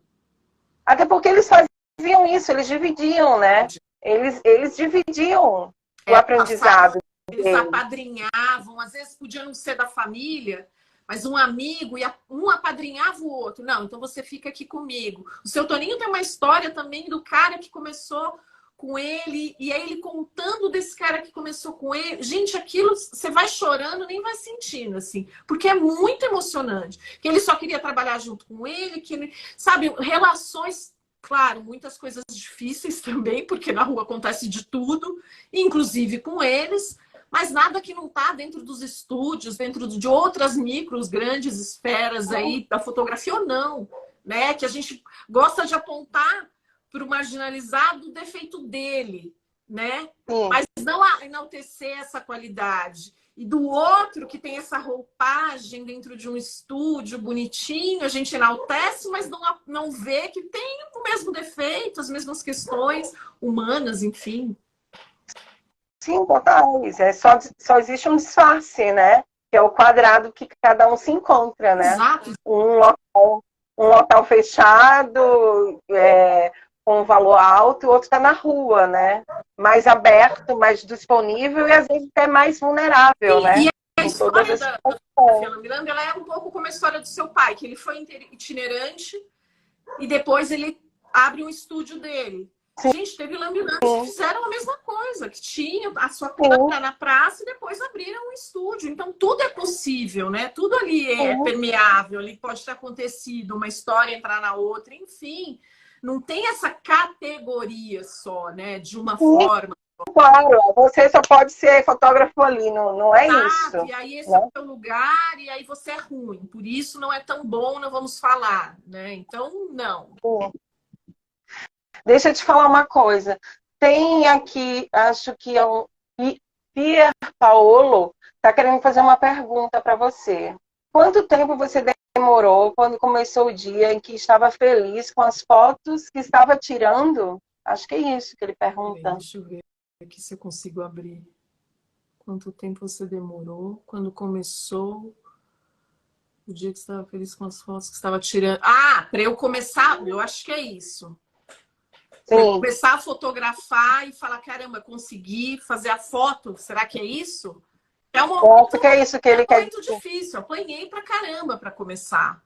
Até porque eles faziam isso, eles dividiam, né? Eles dividiam o aprendizado. Eles apadrinhavam, às vezes podia não ser da família, mas um amigo, e um apadrinhava o outro. Não, então você fica aqui comigo. O seu Toninho tem uma história também do cara que começou com ele, e aí ele contando desse cara que começou com ele. Gente, aquilo você vai chorando, nem vai sentindo, assim, porque é muito emocionante. Que ele só queria trabalhar junto com ele, que ele, sabe, relações, claro, muitas coisas difíceis também, porque na rua acontece de tudo, inclusive com eles, mas nada que não está dentro dos estúdios, dentro de outras micros, grandes esferas aí da fotografia ou não. né? Que a gente gosta de apontar para o marginalizado o defeito dele, né? Sim. Mas não enaltecer essa qualidade. E do outro, que tem essa roupagem dentro de um estúdio bonitinho, a gente enaltece, mas não vê que tem o mesmo defeito, as mesmas questões humanas, enfim. Sim, totais. Só existe um disfarce, né? Que é o quadrado que cada um se encontra, né? Exato. Um local fechado, com um valor alto, e o outro está na rua, né? Mais aberto, mais disponível e às vezes até mais vulnerável, Sim, né? E a história da Fernanda Miranda, ela é um pouco como a história do seu pai, que ele foi itinerante e depois ele abre um estúdio dele. Sim. Gente, teve lambilantes que fizeram a mesma coisa, que tinham a sua câmera na praça e depois abriram um estúdio. Então, tudo é possível, né? Tudo ali é permeável, ali pode ter acontecido, uma história entrar na outra, enfim. Não tem essa categoria só, né? De uma forma. Claro, você só pode ser fotógrafo ali, não é isso. E aí esse é o seu lugar, e aí você é ruim. Por isso não é tão bom, não vamos falar, né? Então, não. Deixa eu te falar uma coisa. Tem aqui, acho que é um Pier Paolo, está querendo fazer uma pergunta para você. Quanto tempo você demorou quando começou o dia em que estava feliz com as fotos que estava tirando? Acho que é isso que ele pergunta. Deixa eu ver aqui se eu consigo abrir. Quanto tempo você demorou quando começou o dia que você estava feliz com as fotos que estava tirando? Ah, para eu começar, eu acho que é isso. Para eu começar a fotografar e falar, caramba, consegui fazer a foto, será que é isso? É um momento, que é isso que ele quer muito difícil. Eu apanhei pra caramba para começar.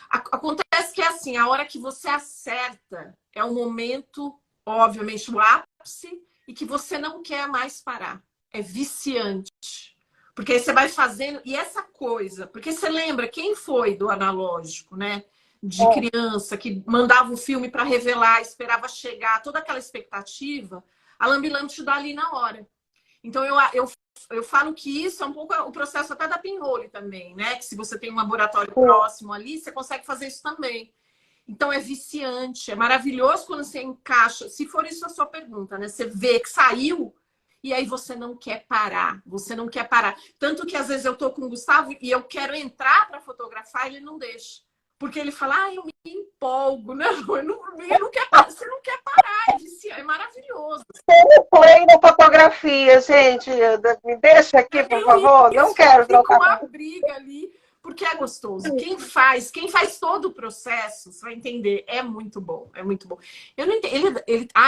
Acontece que é assim, a hora que você acerta é um momento, obviamente, o ápice e que você não quer mais parar. É viciante. Porque aí você vai fazendo... E essa coisa... Porque você lembra quem foi do analógico, né? De criança, que mandava o filme para revelar, esperava chegar, toda aquela expectativa, a Lambi te dá ali na hora. Então, eu falo que isso é um pouco o processo até da pinhole também, né? Que se você tem um laboratório próximo ali, você consegue fazer isso também. Então, é viciante, é maravilhoso quando você encaixa. Se for isso a sua pergunta, né? Você vê que saiu e aí você não quer parar. Você não quer parar. Tanto que, às vezes, eu tô com o Gustavo e eu quero entrar para fotografar e ele não deixa. Porque ele fala, eu me empolgo. Não, ele não quer parar. Você não quer parar, é viciante, é maravilhoso. Tem play na fotografia, gente. Me deixa aqui, por favor. Não quero trocar. Fica uma briga ali, porque é gostoso. Quem faz todo o processo, você vai entender, é muito bom, é muito bom. Eu não entendo.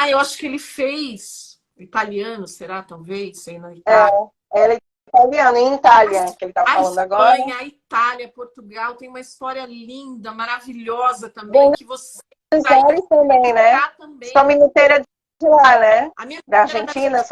Eu acho que ele fez italiano, será, talvez? Sei na Itália. Ele italiano, em Itália, que ele está falando agora. A Espanha, a Itália, Portugal, tem uma história linda, maravilhosa também, que você vai também, né? Sua minuteira de lá, né? A minha da Argentina.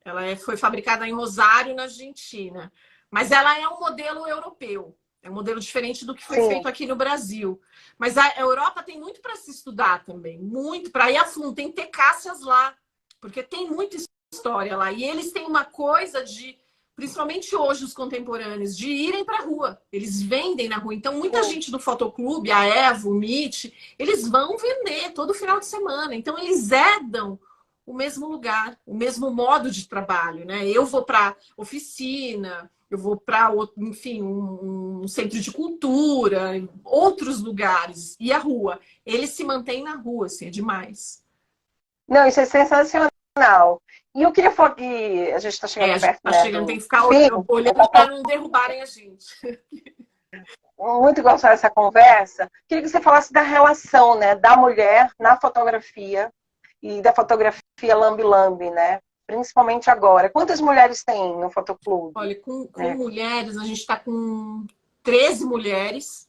Ela foi fabricada em Rosário, na Argentina. Mas ela é um modelo europeu. É um modelo diferente do que foi feito aqui no Brasil. Mas a Europa tem muito para se estudar também. Muito para ir a fundo. Tem que ter Cássias lá. Porque tem muita história lá. E eles têm uma coisa de... Principalmente hoje, os contemporâneos, de irem para a rua. Eles vendem na rua. Então, muita gente do Fotoclube, a Eva, o MIT, eles vão vender todo final de semana. Então, eles herdam o mesmo lugar, o mesmo modo de trabalho, né? Eu vou para oficina, eu vou para, enfim, um centro de cultura, outros lugares. E a rua. Eles se mantêm na rua, assim, é demais. Não, isso é sensacional. E eu queria falar que a gente está chegando perto, tá chegando, tem que ficar olhando para não derrubarem a gente. Muito gostar dessa conversa. Queria que você falasse da relação, né, da mulher na fotografia e da fotografia lambi-lambi, né? Principalmente agora. Quantas mulheres tem no Fotoclube? Olha, com mulheres, a gente está com 13 mulheres.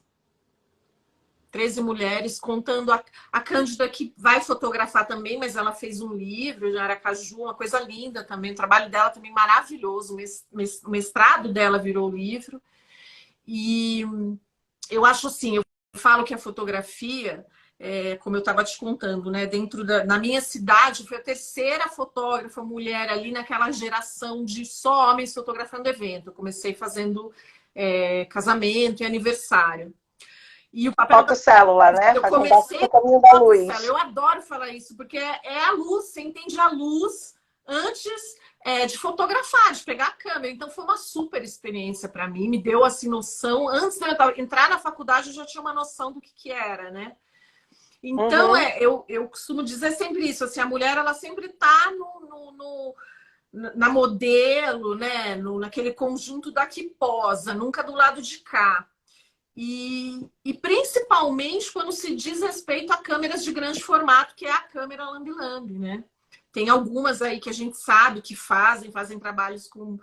13 mulheres, contando a Cândida, que vai fotografar também, mas ela fez um livro de Aracaju, uma coisa linda também. O trabalho dela também maravilhoso. O mestrado dela virou livro. E eu acho assim, eu falo que a fotografia, como eu estava te contando, né? Na minha cidade, foi a terceira fotógrafa mulher ali naquela geração de só homens fotografando evento. Eu comecei fazendo casamento e aniversário. E o papel fotocélula, né? eu Fazendo comecei o caminho da luz. eu adoro falar isso, porque é a luz, você entende a luz antes de fotografar, de pegar a câmera. Então foi uma super experiência para mim, me deu assim noção. Antes de eu entrar na faculdade, eu já tinha uma noção do que era, né? Então, eu costumo dizer sempre isso, assim, a mulher, ela sempre está na modelo, né? Naquele conjunto da que posa, nunca do lado de cá. E principalmente quando se diz respeito a câmeras de grande formato, que é a câmera lambi-lambi, né? Tem algumas aí que a gente sabe que fazem trabalhos com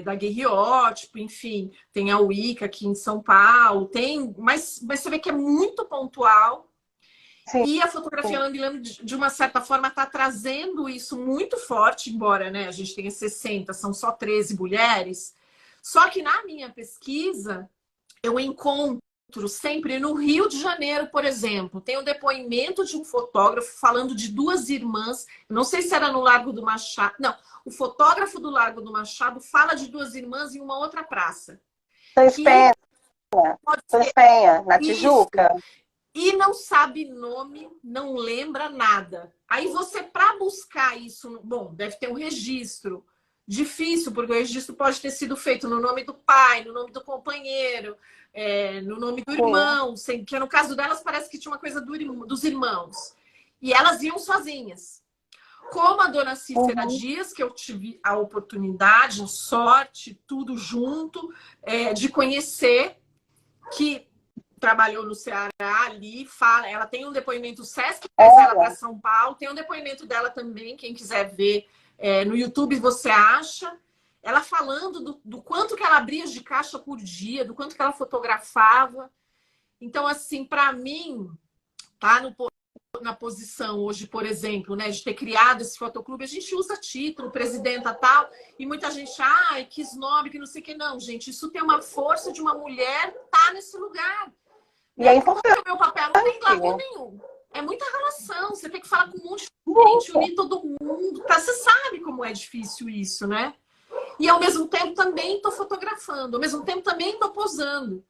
daguerreótipo, enfim, tem a Wicca aqui em São Paulo, mas você vê que é muito pontual. Sim. E a fotografia lambi-lambi, de uma certa forma, está trazendo isso muito forte, embora, né, a gente tenha 60, são só 13 mulheres. Só que na minha pesquisa, eu encontro sempre no Rio de Janeiro, por exemplo, tem um depoimento de um fotógrafo falando de duas irmãs, não sei se era no Largo do Machado, não, o fotógrafo do Largo do Machado fala de duas irmãs em uma outra praça. Penha, na Tijuca. E não sabe nome, não lembra nada. Aí você, para buscar isso, bom, deve ter um registro. Difícil, porque o registro pode ter sido feito no nome do pai, no nome do companheiro, no nome do irmão, que no caso delas parece que tinha uma coisa dos irmãos. E elas iam sozinhas. Como a dona Cícera Dias, que eu tive a oportunidade, a sorte, tudo junto, de conhecer, que trabalhou no Ceará ali, ela tem um depoimento, o Sesc fez ela para São Paulo, tem um depoimento dela também, quem quiser ver no YouTube você acha, ela falando do quanto que ela abria de caixa por dia, do quanto que ela fotografava. Então, assim, para mim, tá na posição hoje, por exemplo, né, de ter criado esse fotoclube, a gente usa título, presidenta tal, e muita gente, ai, que snob, que não sei o que. Não, gente, isso tem uma força de uma mulher tá nesse lugar. E é importante. O meu papel não tem glamour nenhum. É muita relação. Você tem que falar com um monte de gente, unir todo mundo. Você sabe como é difícil isso, né? E ao mesmo tempo também estou fotografando. Ao mesmo tempo também estou posando.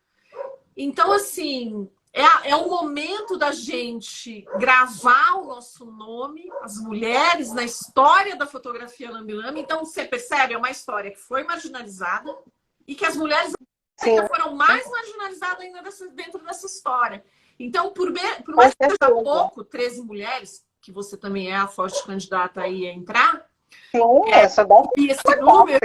Então, assim, é um momento da gente gravar o nosso nome, as mulheres, na história da fotografia lambi-lambi. Então, você percebe, é uma história que foi marginalizada e que as mulheres ainda foram mais marginalizadas ainda dentro dessa história. Então, por mais que seja pouco, 13 mulheres, que você também é a forte candidata aí a entrar, e esse número,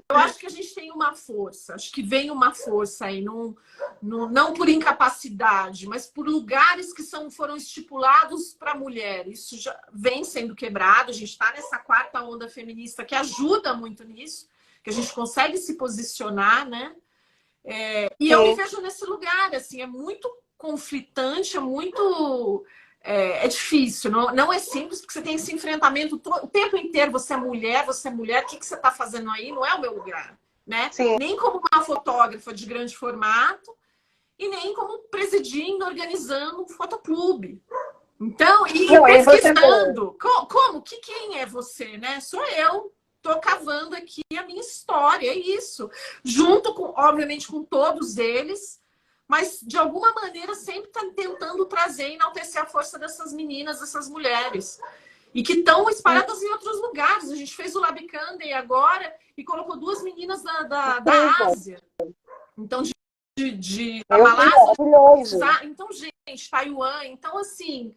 eu acho que a gente tem uma força, acho que vem uma força aí, não por incapacidade, mas por lugares que foram estipulados para mulheres. Isso já vem sendo quebrado, a gente está nessa quarta onda feminista que ajuda muito nisso, que a gente consegue se posicionar, né? E eu me vejo nesse lugar, assim, é muito conflitante, é difícil, não é simples, porque você tem esse enfrentamento o tempo inteiro, você é mulher, o que você está fazendo aí? Não é o meu lugar, né? Sim. Nem como uma fotógrafa de grande formato, e nem como presidindo, organizando um fotoclube. Então, pesquisando, quem é você, né? Sou eu. Estou cavando aqui a minha história, é isso. Junto com, obviamente, com todos eles, mas de alguma maneira sempre está tentando trazer e enaltecer a força dessas meninas, dessas mulheres. E que estão espalhadas em outros lugares. A gente fez o Labicande agora e colocou duas meninas da Ásia. Então, da Malásia. Então, gente, Taiwan. Então, assim,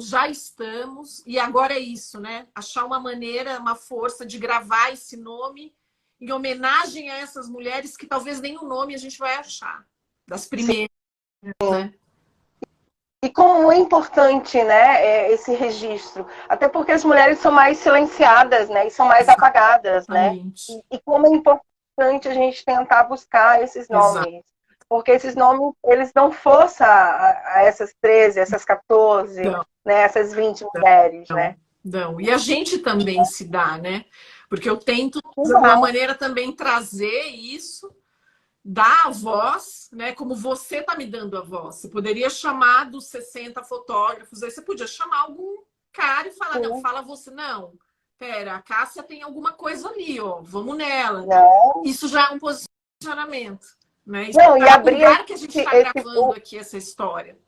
já estamos, e agora é isso, né? Achar uma maneira, uma força de gravar esse nome em homenagem a essas mulheres que talvez nem o nome a gente vai achar, das primeiras, né? E como é importante, né, esse registro, até porque as mulheres são mais silenciadas, né, e são mais apagadas, né? E como é importante a gente tentar buscar esses nomes. Exato. Porque esses nomes, eles dão força a essas 13, essas 14, né, essas 20 mulheres, né? Não. E a gente também se dá, né? Porque eu tento, de alguma maneira, também trazer isso, dar a voz, né? Como você está me dando a voz. Você poderia chamar dos 60 fotógrafos, aí você podia chamar algum cara e falar, não, fala você, não. Pera, a Cássia tem alguma coisa ali, ó, vamos nela. Não. Isso já é um posicionamento. né? Não, e Tá no abrir lugar que a gente está gravando aqui essa história.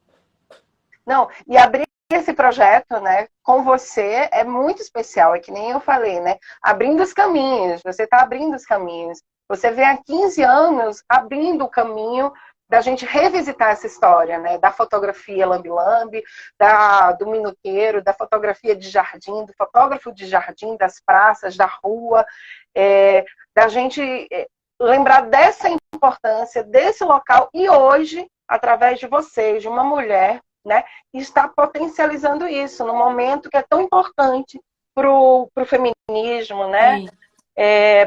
Não, e abrir esse projeto, né, com você é muito especial, é que nem eu falei, né? Abrindo os caminhos, você está abrindo os caminhos. Você vem há 15 anos abrindo o caminho da gente revisitar essa história, né? Da fotografia lambe-lambe, do minuteiro, da fotografia de jardim, do fotógrafo de jardim, das praças, da rua, da gente lembrar dessa importância, desse local, e hoje, através de vocês, de uma mulher, né, está potencializando isso no momento que é tão importante para o feminismo, né?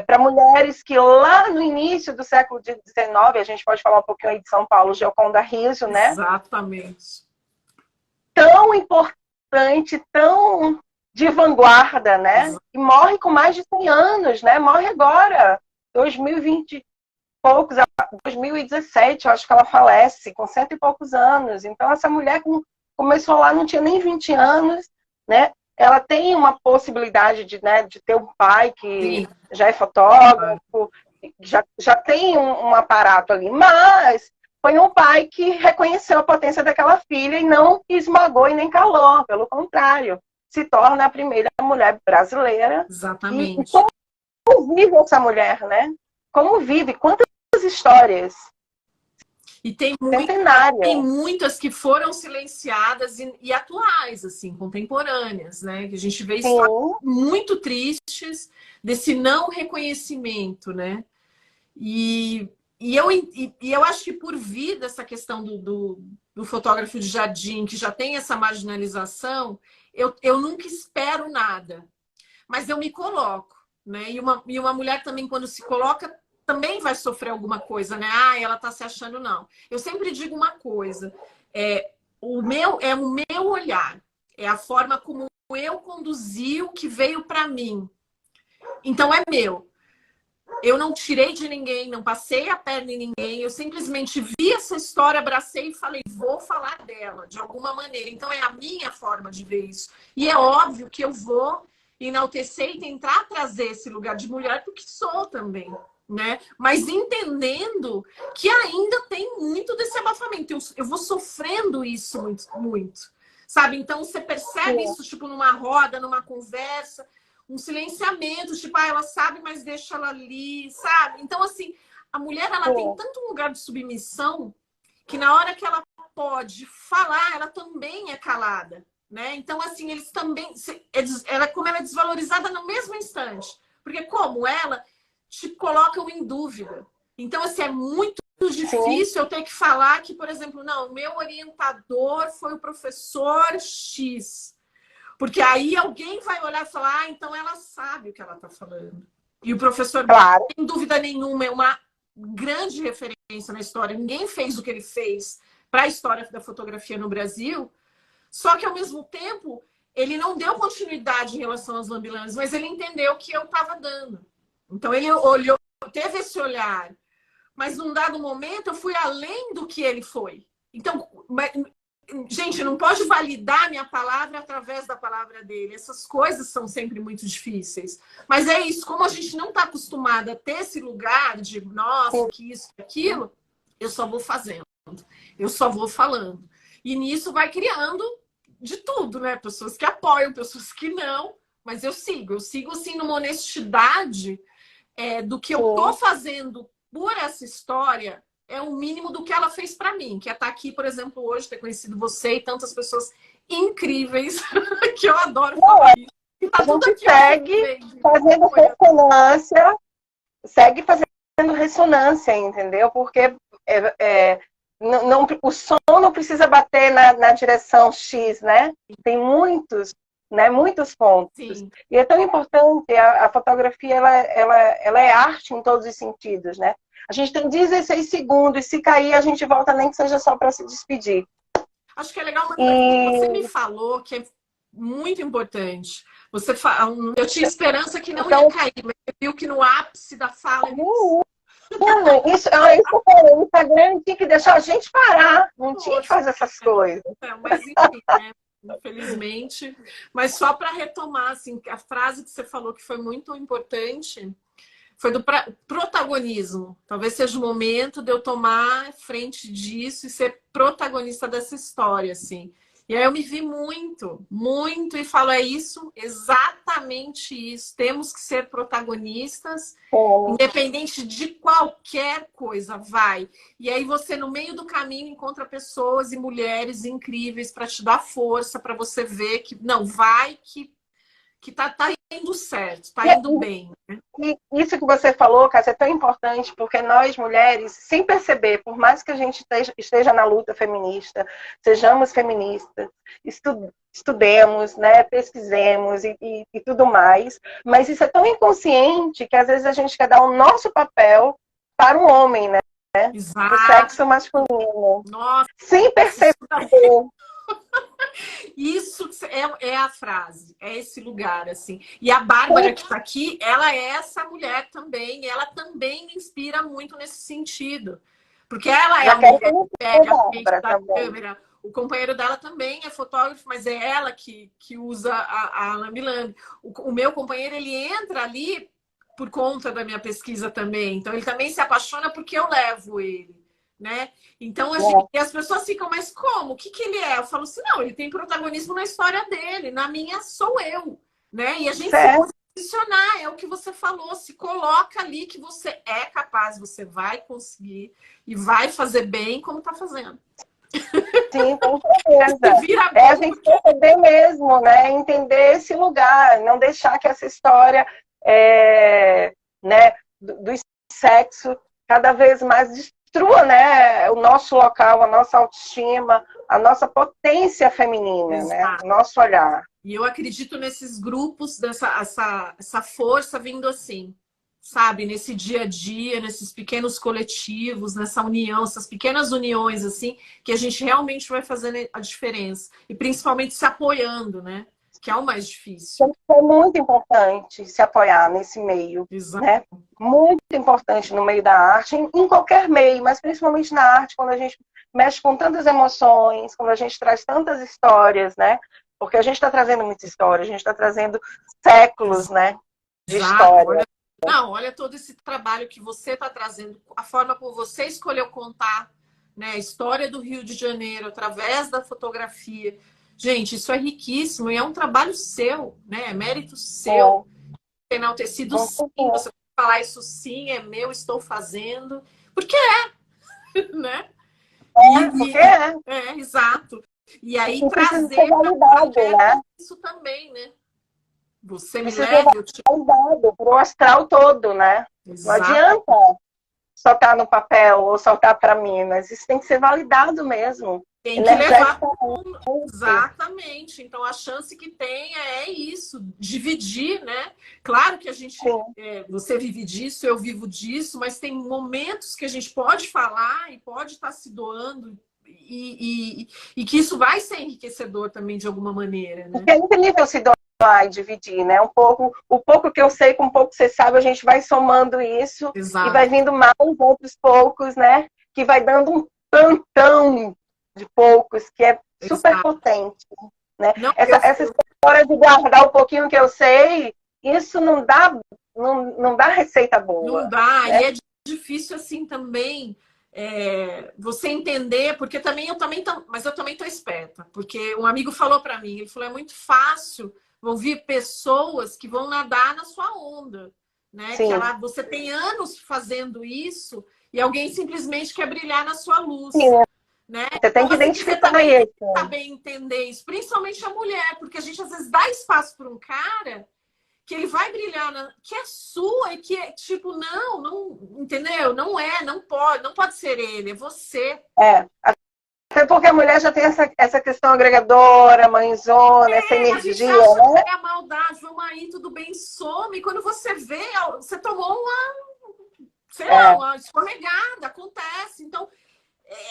Para mulheres que lá no início do século XIX, a gente pode falar um pouquinho aí de São Paulo, Gioconda Riso, né? Exatamente. Tão importante, tão de vanguarda, né? E morre com mais de 100 anos, né? Morre agora, 2020 e poucos, 2017, eu acho que ela falece, com 100 e poucos anos. Então, essa mulher começou lá, não tinha nem 20 anos, né? Ela tem uma possibilidade de, né, de ter um pai que já é fotógrafo, já tem um aparato ali, mas foi um pai que reconheceu a potência daquela filha e não esmagou e nem calou, pelo contrário, se torna a primeira mulher brasileira. Exatamente. E como vive essa mulher, né? Como vive? Quantas histórias? E tem muitas que foram silenciadas e atuais, assim, contemporâneas, né? Que a gente vê histórias muito tristes desse não reconhecimento, né? E eu acho que por vir dessa questão do fotógrafo de jardim, que já tem essa marginalização, eu nunca espero nada. Mas eu me coloco, né? E uma mulher também, quando se coloca, também vai sofrer alguma coisa, né? Ah, ela tá se achando, não. Eu sempre digo uma coisa, o meu olhar, é a forma como eu conduzi o que veio para mim. Então é meu. Eu não tirei de ninguém, não passei a perna em ninguém, eu simplesmente vi essa história, abracei e falei, vou falar dela, de alguma maneira. Então é a minha forma de ver isso. E é óbvio que eu vou enaltecer e tentar trazer esse lugar de mulher, porque sou também, né? Mas entendendo que ainda tem muito desse abafamento. Eu vou sofrendo isso muito, muito. Sabe? Então você percebe isso, tipo, numa roda, numa conversa, um silenciamento, tipo, ela sabe, mas deixa ela ali, sabe? Então, assim, a mulher, ela tem tanto um lugar de submissão que na hora que ela pode falar, ela também é calada, né? Então, assim, eles também... como ela é desvalorizada no mesmo instante. Porque como ela te colocam em dúvida. Então, assim, é muito difícil eu ter que falar que, por exemplo, não, meu orientador foi o professor X. Porque aí alguém vai olhar e falar, então ela sabe o que ela está falando. E o professor, sem dúvida nenhuma, é uma grande referência na história. Ninguém fez o que ele fez para a história da fotografia no Brasil. Só que, ao mesmo tempo, ele não deu continuidade em relação aos lambilames, mas ele entendeu que eu estava dando. Então, ele olhou, teve esse olhar. Mas, num dado momento, eu fui além do que ele foi. Então... Gente, não pode validar minha palavra através da palavra dele. Essas coisas são sempre muito difíceis. Mas é isso, como a gente não está acostumada a ter esse lugar de, nossa, que isso, que aquilo, eu só vou fazendo. Eu só vou falando. E nisso vai criando de tudo, né? Pessoas que apoiam, pessoas que não. Mas eu sigo assim, numa honestidade do que eu tô fazendo por essa história. É o mínimo do que ela fez para mim, que é estar aqui, por exemplo, hoje, ter conhecido você e tantas pessoas incríveis que eu adoro falar isso. A gente segue fazendo ressonância, entendeu? Porque o som não precisa bater na direção X, né? Tem muitos pontos. Sim. E é tão importante, a fotografia, ela é arte em todos os sentidos, né? A gente tem 16 segundos, se cair a gente volta, nem que seja só para se despedir. Acho que é legal uma coisa que você me falou, que é muito importante. Eu tinha esperança que não ia cair, mas você viu que no ápice da fala... Isso que eu falei, o Instagram tinha que deixar a gente parar, não tinha que fazer essas coisas. Mas enfim, né? Infelizmente. Mas só para retomar, assim, a frase que você falou que foi muito importante... foi do protagonismo. Talvez seja o momento de eu tomar frente disso e ser protagonista dessa história, assim. E aí eu me vi muito, muito, e falo, é isso, exatamente isso. Temos que ser protagonistas, independente de qualquer coisa, vai. E aí você, no meio do caminho, encontra pessoas e mulheres incríveis para te dar força, para você ver que, não, vai, que tá indo certo, tá indo bem. E isso que você falou, Cássia, é tão importante, porque nós, mulheres, sem perceber, por mais que a gente esteja na luta feminista, sejamos feministas, estudemos, né, pesquisemos e tudo mais, mas isso é tão inconsciente que às vezes a gente quer dar o nosso papel para um homem, né? Exato. O sexo masculino. Nossa, sem perceber. Isso é a frase, é esse lugar, assim. E a Bárbara, que está aqui, ela é essa mulher também, ela também me inspira muito nesse sentido. Porque ela é a mulher que pega a frente da câmera. O companheiro dela também é fotógrafo, mas é ela que usa a lambi-lambi. O meu companheiro, ele entra ali por conta da minha pesquisa também. Então, ele também se apaixona porque eu levo ele. Né? Então, e as pessoas ficam, mas como? O que ele é? Eu falo assim, não, ele tem protagonismo na história dele, na minha sou eu, né? E a gente se posicionar, é o que você falou, se coloca ali que você é capaz, você vai conseguir e vai fazer bem como tá fazendo. Sim, com certeza. A gente perceber mesmo, né? Entender esse lugar, não deixar que essa história né, do sexo cada vez mais destrua, né, o nosso local, a nossa autoestima, a nossa potência feminina, exato, né, o nosso olhar. E eu acredito nesses grupos, essa força vindo assim, sabe, nesse dia a dia, nesses pequenos coletivos, nessa união, essas pequenas uniões, assim, que a gente realmente vai fazer a diferença. E principalmente se apoiando, né? Que é o mais difícil. É muito importante se apoiar nesse meio, exato, né? Muito importante no meio da arte, em qualquer meio, mas principalmente na arte, quando a gente mexe com tantas emoções, quando a gente traz tantas histórias, né? Porque a gente está trazendo muita história, a gente está trazendo séculos, né, de história. Olha todo esse trabalho que você está trazendo, a forma como você escolheu contar, né, a história do Rio de Janeiro através da fotografia. Gente, isso é riquíssimo e é um trabalho seu, né? É mérito seu. Enaltecido, sim. Você falar isso sim, é meu, estou fazendo. Porque né? Porque exato. E aí trazer né? Isso também, né? Você me leva... validado para o astral todo, né? Exato. Não adianta soltar no papel ou soltar para mim, mas isso tem que ser validado mesmo. Tem que levar para o mundo. Exatamente. Então, a chance que tem é isso, dividir, né? Claro que a gente, você vive disso, eu vivo disso, mas tem momentos que a gente pode falar e pode estar se doando e que isso vai ser enriquecedor também de alguma maneira, né? Porque é incrível se doar e dividir, né? O pouco que eu sei com o pouco que você sabe, a gente vai somando isso. Exato. E vai vindo mais outros poucos, né? Que vai dando um tantão de poucos, que é super potente, né? Não, essa história de guardar o pouquinho que eu sei, isso não dá receita boa. Não dá, né? E é difícil assim também você entender, porque mas eu também tô esperta, porque um amigo falou para mim, ele falou, é muito fácil ouvir pessoas que vão nadar na sua onda, né? Sim. Que você tem anos fazendo isso e alguém simplesmente quer brilhar na sua luz. Sim. Né? Você tem que identificar isso. Saber entender isso, principalmente a mulher, porque a gente às vezes dá espaço para um cara que ele vai brilhar, que é sua e que é tipo, não, entendeu? Não pode ser ele, é você. Até porque a mulher já tem essa questão agregadora, mãezona, essa energia, a gente acha, né? Que é a maldade, vamos aí, tudo bem, some. E quando você vê, você tomou uma escorregada, acontece. Então,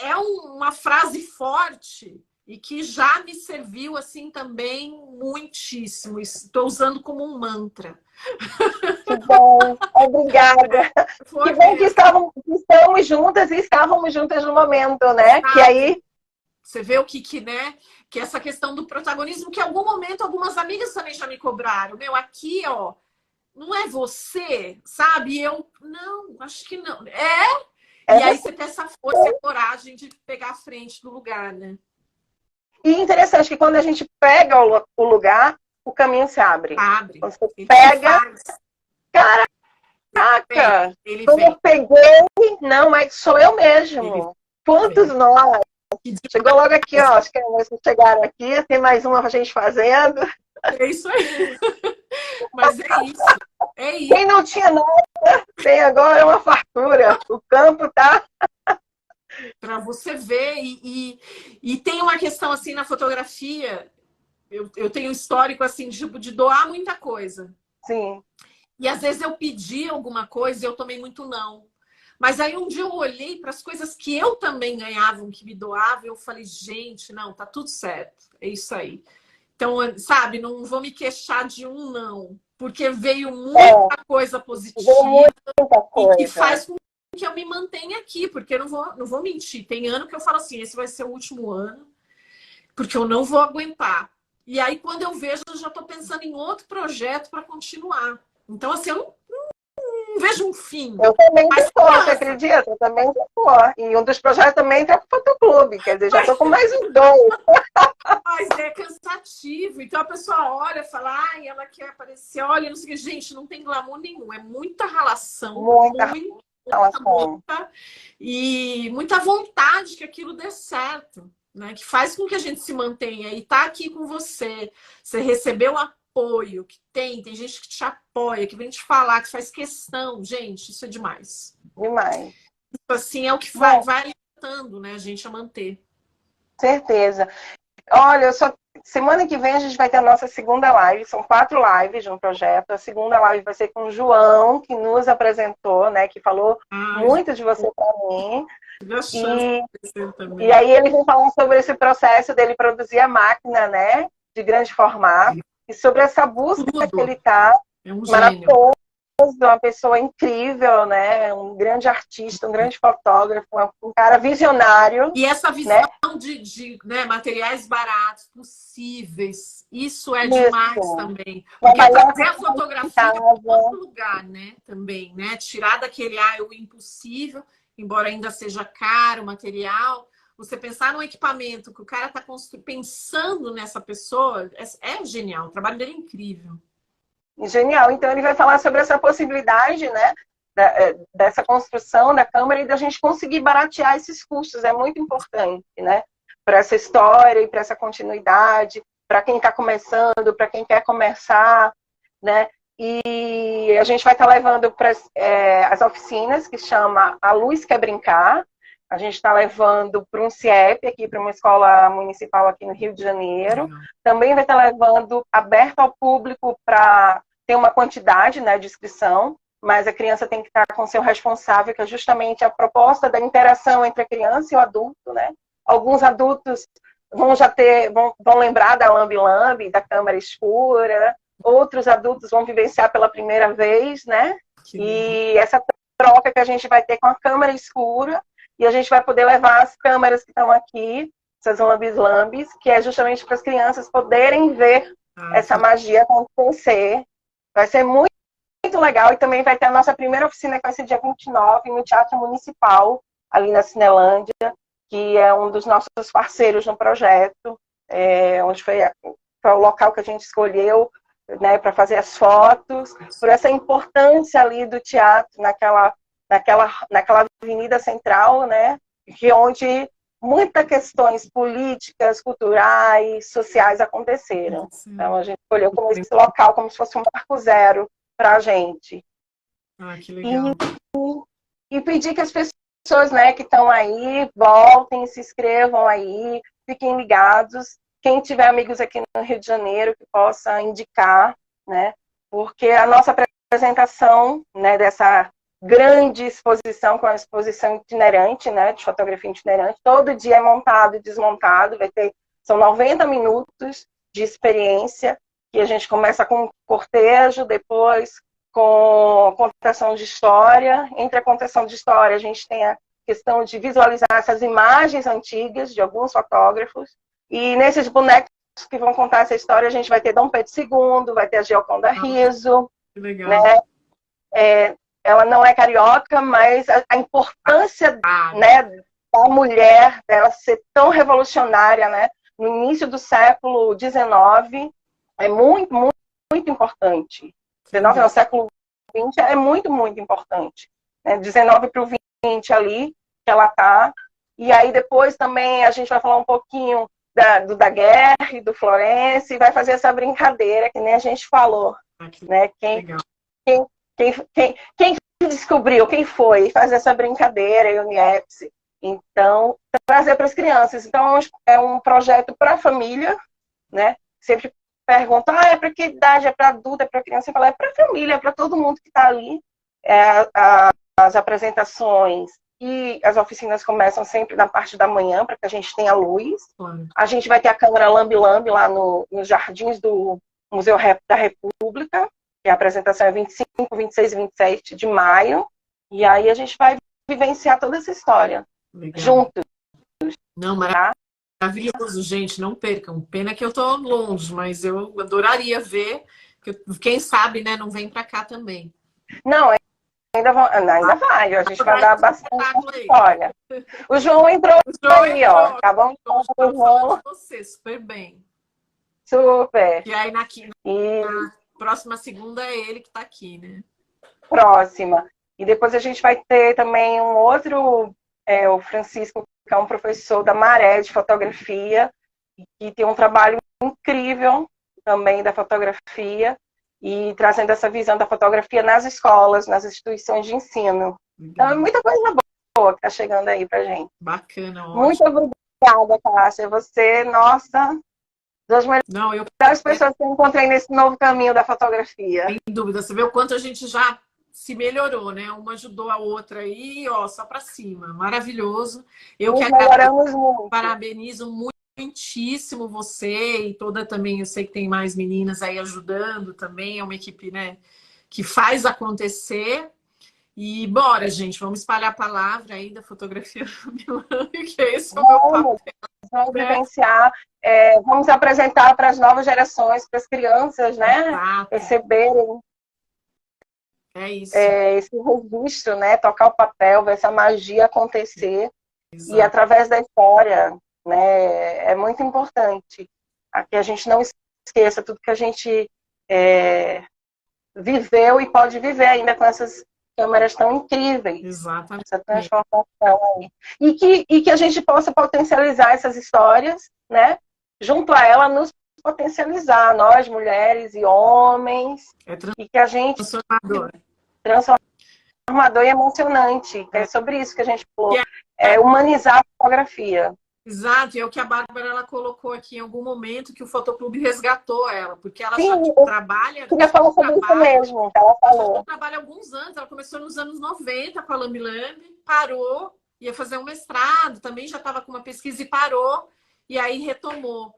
é uma frase forte e que já me serviu assim também muitíssimo. Estou usando como um mantra. Que bom, obrigada. Que bom que estamos juntas e estávamos juntas no momento, né? Que aí você vê o né? Que essa questão do protagonismo, que em algum momento algumas amigas também já me cobraram. Meu, aqui, ó, não é você, sabe? E eu, não, acho que não. É E aí você tem essa força e a coragem de pegar a frente do lugar, né? E interessante que quando a gente pega o lugar, o caminho se abre. Abre. Quando você Ele pega, faz. caraca! Ele Quando vem. eu peguei, não, mas sou eu Ele mesmo. Quantos vem. nós? Que Chegou logo aqui, demais. ó. Acho que vocês chegaram aqui, tem mais uma pra gente fazendo. É isso aí. Mas é isso. É isso. Quem não tinha nada, tem agora uma fartura. O campo tá. Para você ver. E tem uma questão assim na fotografia. Eu tenho um histórico assim de doar muita coisa. Sim. E às vezes eu pedi alguma coisa e eu tomei muito não. Mas aí um dia eu olhei para as coisas que eu também ganhava, que me doavam, e eu falei, gente, não, tá tudo certo. É isso aí. Então, sabe, não vou me queixar de um não, porque veio muita coisa positiva Muita e que coisa. faz com que eu me mantenha aqui, porque eu não vou mentir. Tem ano que eu falo assim, esse vai ser o último ano, porque eu não vou aguentar. E aí, quando eu vejo, eu já estou pensando em outro projeto para continuar. Então, assim, eu não vejo um fim. Eu também Mas tô, você acredita? Eu também tô. E um dos projetos também tá pro Fotoclube, quer dizer, já tô com mais uns dois. Mas é cansativo. Então a pessoa olha e fala, ai, ela quer aparecer, olha, não sei o que. Gente, não tem glamour nenhum. É muita relação, Muita muita relação. luta e muita vontade que aquilo dê certo. Né? Que faz com que a gente se mantenha e tá aqui com você. Você recebeu apoio, que tem gente que te apoia, que vem te falar, que faz questão. Gente, isso é demais. Demais. Isso, assim, é o que Bom, vai alimentando, né, a gente a manter. certeza. Olha, semana que vem a gente vai ter a nossa segunda live. São 4 lives de um projeto. A segunda live vai ser com o João, que nos apresentou, né? Que falou Ai, muito de você para mim. tive a chance de crescer E também. aí ele vem falar sobre esse processo dele produzir a máquina, né? De grande formato. E sobre essa busca que Tudo. ele está É um gênio. maratoso, uma pessoa incrível, né? Um grande artista, um grande fotógrafo, um cara visionário, E essa né? visão de né, materiais baratos, possíveis, isso é demais Isso. também. Porque é Trabalhar trazer com a fotografia para casa. outro lugar, né? Também, né? Tirar daquele, o impossível, embora ainda seja caro o material. Você pensar num equipamento que o cara está pensando nessa pessoa, é genial. O trabalho dele é incrível. Genial. Então ele vai falar sobre essa possibilidade, né? Dessa construção da Câmara e da gente conseguir baratear esses custos. É muito importante, né? Para essa história e para essa continuidade, para quem está começando, para quem quer começar, né? E a gente vai estar levando para as oficinas que chama A Luz Quer Brincar. A gente está levando para um CIEP aqui, para uma escola municipal aqui no Rio de Janeiro. Também vai estar levando aberto ao público para ter uma quantidade, né, de inscrição, mas a criança tem que estar com seu responsável, que é justamente a proposta da interação entre a criança e o adulto, né? Alguns adultos vão lembrar da lambe-lambe, da câmara escura, outros adultos vão vivenciar pela primeira vez, né? E essa troca que a gente vai ter com a câmara escura, e a gente vai poder levar as câmeras que estão aqui, essas lambes-lambes, que é justamente para as crianças poderem ver essa magia acontecer. Vai ser muito, muito legal, e também vai ter a nossa primeira oficina, que vai ser dia 29, no Teatro Municipal, ali na Cinelândia, que é um dos nossos parceiros no projeto, onde foi o local que a gente escolheu, né, para fazer as fotos, por essa importância ali do teatro naquela avenida central, né, que onde muitas questões políticas, culturais, sociais aconteceram. Então a gente escolheu como esse local, como se fosse um marco zero para a gente. Que legal. E pedir que as pessoas, né, que estão aí, voltem, se inscrevam aí, fiquem ligados. Quem tiver amigos aqui no Rio de Janeiro que possa indicar, né, porque a nossa apresentação, né, dessa grande exposição, com a exposição itinerante, né, de fotografia itinerante, todo dia é montado e desmontado, são 90 minutos de experiência, que a gente começa com um cortejo, depois com contação de história. Entre a contação de história, a gente tem a questão de visualizar essas imagens antigas de alguns fotógrafos, e nesses bonecos que vão contar essa história, a gente vai ter Dom Pedro II, vai ter a Gioconda Riso, Que legal. Né? Ela não é carioca, mas a importância, né, da mulher, dela ser tão revolucionária, né, no início do século XIX, é muito, muito, muito importante. 19 no século XX é muito, muito importante. Né? 19 para o 20 ali, que ela está. E aí depois também a gente vai falar um pouquinho da guerra e do Florence, e vai fazer essa brincadeira, que nem a gente falou. Né? Quem descobriu, quem foi, fazer essa brincadeira, e o Niepce. Então, trazer para as crianças. Então, é um projeto para a família, né? Sempre perguntam, é para que idade? É para adulto, é para criança? Eu falo, é para a família, é para todo mundo que está ali. As apresentações e as oficinas começam sempre na parte da manhã, para que a gente tenha luz. A gente vai ter a câmera Lambi Lambi lá nos jardins do Museu da República, que a apresentação é 25, 26 e 27 de maio. E aí a gente vai vivenciar toda essa história. Legal. Juntos. Não, maravilhoso, gente. Não percam. Pena que eu tô longe, mas eu adoraria ver. Quem sabe, né, não vem para cá também. Não, ainda vai. A gente vai dar bastante história. O João entrou aí, ó. Acabamos de falar de você, super bem. Super. E aí na próxima segunda é ele que tá aqui, né? Próxima. E depois a gente vai ter também um outro, o Francisco, que é um professor da Maré de fotografia, e tem um trabalho incrível também da fotografia, e trazendo essa visão da fotografia nas escolas, nas instituições de ensino. Então é muita coisa boa que está chegando aí pra gente. Bacana, ótimo. Muito obrigada, Cássia. Você, nossa, das melhores pessoas que eu encontrei nesse novo caminho da fotografia. Sem dúvida. Você vê o quanto a gente já se melhorou, né? Uma ajudou a outra aí, ó, só pra cima. Maravilhoso. Eu que parabenizo muitíssimo você e toda também, eu sei que tem mais meninas aí ajudando também, é uma equipe, né, que faz acontecer. E bora, gente, vamos espalhar a palavra aí da fotografia que é esse o meu papel. Vamos vivenciar, vamos apresentar para as novas gerações, para as crianças, né, receberem esse registro, né, tocar o papel, ver essa magia acontecer. Exato. E através da história, né, é muito importante que a gente não esqueça tudo que a gente viveu e pode viver ainda com essas câmeras tão incríveis. Exatamente. Essa transformação aí. E que a gente possa potencializar essas histórias, né? Junto a ela, nos potencializar, nós, mulheres e homens. E que a gente... Transformador e emocionante. É sobre isso que a gente falou. Humanizar a fotografia. Exato, e é o que a Bárbara ela colocou aqui em algum momento, que o Fotoclube resgatou ela, porque ela já trabalha... Eu queria falar sobre isso mesmo, que ela falou. Ela trabalha há alguns anos, ela começou nos anos 90 com a Lambi Lambi, parou, ia fazer um mestrado, também já estava com uma pesquisa e parou, e aí retomou.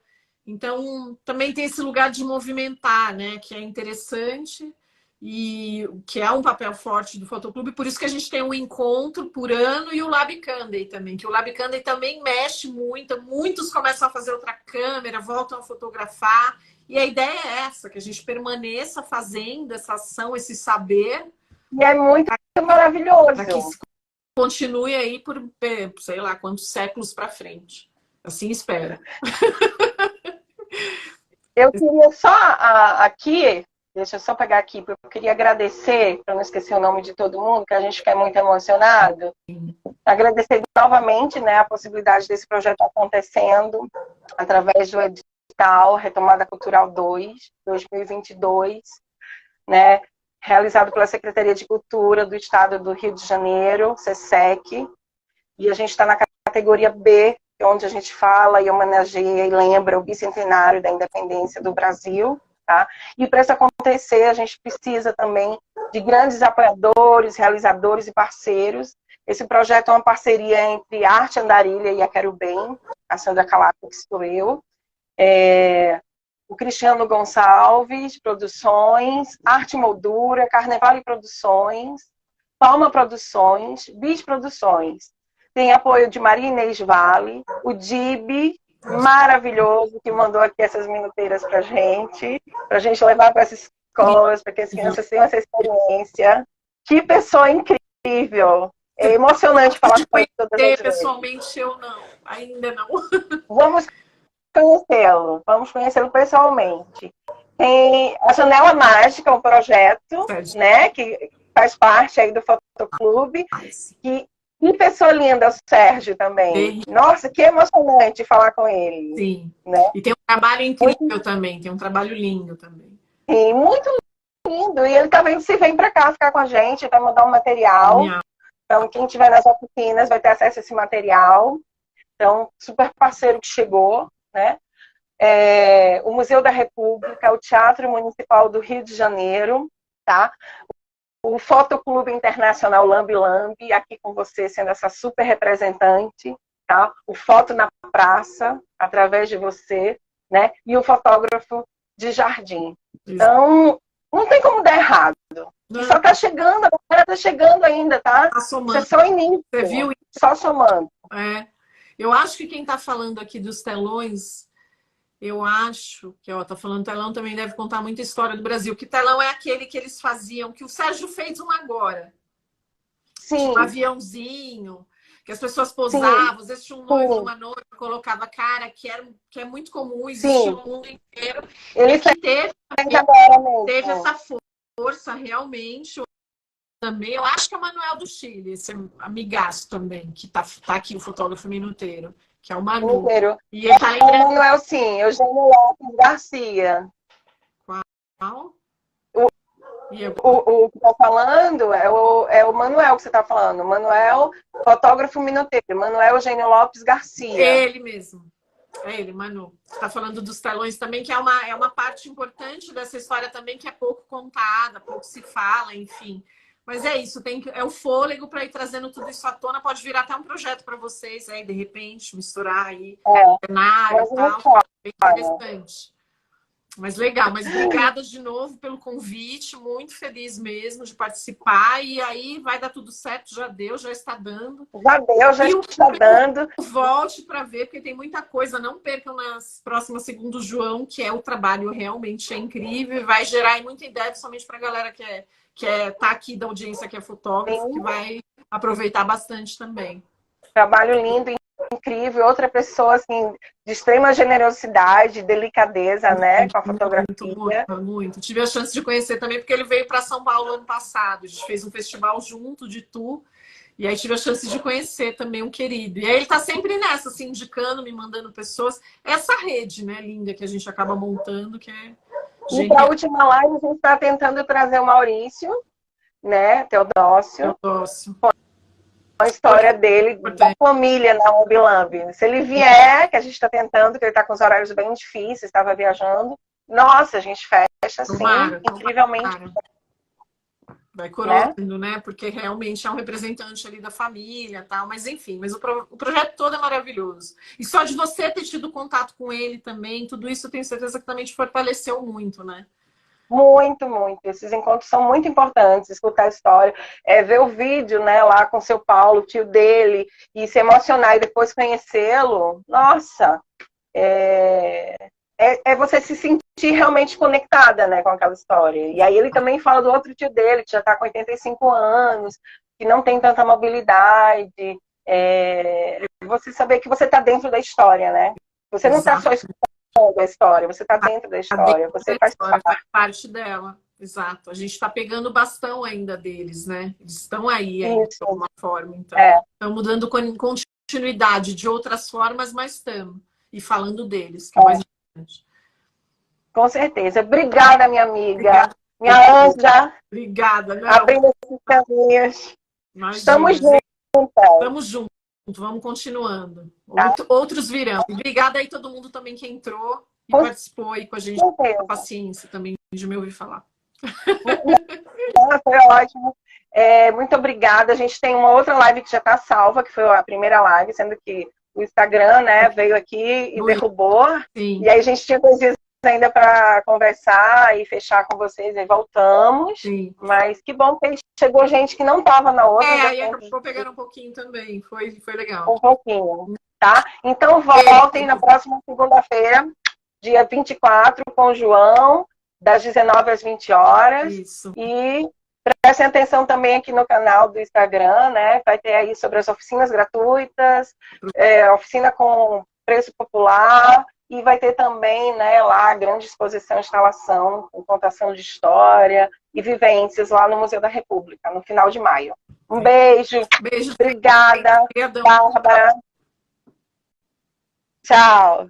Então, também tem esse lugar de movimentar, né, que é interessante, e que é um papel forte do Fotoclube, por isso que a gente tem um encontro por ano e o Lab Candey também, que o Lab Candey também mexe muito, muitos começam a fazer outra câmera, voltam a fotografar, e a ideia é essa, que a gente permaneça fazendo essa ação, esse saber. E é muito maravilhoso. Para que continue aí por, sei lá, quantos séculos para frente. Assim espero. Eu queria só aqui... Deixa eu só pegar aqui, porque eu queria agradecer, para não esquecer o nome de todo mundo, que a gente fica muito emocionado. Agradecer novamente, né, a possibilidade desse projeto acontecendo através do edital Retomada Cultural 2, 2022, né, realizado pela Secretaria de Cultura do Estado do Rio de Janeiro, SESEC, e a gente está na categoria B, onde a gente fala e homenageia e lembra o bicentenário da independência do Brasil. Tá? E para isso acontecer, a gente precisa também de grandes apoiadores, realizadores e parceiros. Esse projeto é uma parceria entre a Arte Andarilha e a Quero Bem, a Sandra Calaco, que sou eu, o Cristiano Gonçalves, Produções, Arte Moldura, Carnevale Produções, Palma Produções, Bis Produções. Tem apoio de Maria Inês Vale, o DIB, maravilhoso, que mandou aqui essas minuteiras pra gente levar para escolas, para que as crianças tenham essa experiência. Que pessoa incrível! É emocionante falar com ele todas as vezes. Pessoalmente, eu não. Ainda não. Vamos conhecê-lo pessoalmente. Tem a Janela Mágica, um projeto, né, que faz parte aí do Fotoclube. Que pessoa linda, o Sérgio também. Nossa, que emocionante falar com ele. Sim. Né? E tem um trabalho incrível também, tem um trabalho lindo também. Sim, muito lindo. E ele também se vem para cá ficar com a gente, vai mandar um material. Então, quem estiver nas oficinas vai ter acesso a esse material. Então, super parceiro que chegou, né? O Museu da República, o Teatro Municipal do Rio de Janeiro, tá? O Fotoclube Internacional Lambi Lambi, aqui com você, sendo essa super representante, tá? O Foto na Praça, através de você, né? E o Fotógrafo de Jardim. Então, não tem como dar errado. E só tá chegando, a galera tá chegando ainda, tá? Tá somando. Isso é só início. Você viu? Só somando. Eu acho que quem tá falando aqui dos telões, eu acho que, tá falando telão, também deve contar muita história do Brasil. Que telão é aquele que eles faziam, que o Sérgio fez um agora. Sim. Um aviãozinho, que as pessoas posavam, às vezes tinha um noivo, uma noiva, colocava cara, que é muito comum, existe no mundo inteiro. Ele teve essa força realmente. Também, eu acho que é o Manuel do Chile, esse amigaço também, que tá aqui, o fotógrafo minuteiro, que é o Manu. E ele tá lembrando... O Manuel, sim, Eugênio Lopes Garcia. Qual? O que tá falando é o Manuel que você tá falando. Manuel, fotógrafo minuteiro. Manuel Eugênio Lopes Garcia. Ele mesmo. É ele, Manu. Você tá falando dos telões também, que é uma parte importante dessa história também, que é pouco contada, pouco se fala, enfim. Mas é isso, é o fôlego para ir trazendo tudo isso à tona. Pode virar até um projeto para vocês aí, de repente, misturar aí cenário e tal. Bem interessante. Mas legal, mas obrigada de novo pelo convite, muito feliz mesmo de participar. E aí vai dar tudo certo, já deu, já está dando. Já está dando. Volte para ver, porque tem muita coisa. Não percam nas próximas, segundo o João, que é o trabalho realmente incrível e vai gerar aí muita ideia, principalmente para a galera que tá aqui da audiência, que é fotógrafo, que vai aproveitar bastante também. Trabalho lindo, incrível, outra pessoa assim de extrema generosidade, delicadeza, né, com a fotografia. Muito. Tive a chance de conhecer também porque ele veio para São Paulo ano passado. A gente fez um festival junto de Tu e aí tive a chance de conhecer também um querido. E aí ele tá sempre nessa, assim, indicando, me mandando pessoas. Essa rede, né, linda que a gente acaba montando, que é E para a última live a gente está tentando trazer o Maurício, né, Teodócio. A história dele, da família na Lambi. Se ele vier, que a gente está tentando, que ele está com os horários bem difíceis, estava viajando. Nossa, a gente fecha assim, incrivelmente. Vai coroando, né? Porque realmente é um representante ali da família, tal. Mas enfim, mas o projeto todo é maravilhoso. E só de você ter tido contato com ele também, tudo isso eu tenho certeza que também te fortaleceu muito, né? Muito, muito. Esses encontros são muito importantes, escutar a história, ver o vídeo, né, lá com o seu Paulo, tio dele, e se emocionar e depois conhecê-lo. Nossa, é você se sentir realmente conectada, né, com aquela história. E aí ele também fala do outro tio dele, que já está com 85 anos, que não tem tanta mobilidade. Você saber que você está dentro da história, né? Você não está só escutando da história, você está dentro da história, você faz parte dela, exato. A gente está pegando o bastão ainda deles, né? Eles estão aí ainda, de alguma forma, então estamos dando continuidade de outras formas, mas estamos e falando deles, que é mais importante. Com certeza. Obrigada, minha amiga. Minha anja. Obrigada, não. Abrindo esses caminhos. Imagina, estamos juntos. Estamos juntos. Vamos continuando. Outros virão. Obrigada aí todo mundo também que entrou e participou aí com a gente. Com a paciência também de me ouvir falar. Foi ótimo. Muito obrigada. A gente tem uma outra live que já está salva, que foi a primeira live, sendo que o Instagram, né, veio aqui e derrubou. Sim. E aí a gente tinha 2 dias ainda para conversar e fechar com vocês e voltamos. Sim. Mas que bom que chegou gente que não estava na outra. Aí acabou pegando um pouquinho também. Foi legal. Um pouquinho, tá? Então voltem na próxima segunda-feira, dia 24, com o João. das 19 às 20 horas. Isso. E prestem atenção também aqui no canal do Instagram, né? Vai ter aí sobre as oficinas gratuitas, oficina com preço popular, e vai ter também, né, lá a grande exposição, instalação, com contação de história e vivências lá no Museu da República, no final de maio. Um beijo. Beijo. Obrigada, Bárbara. Tchau.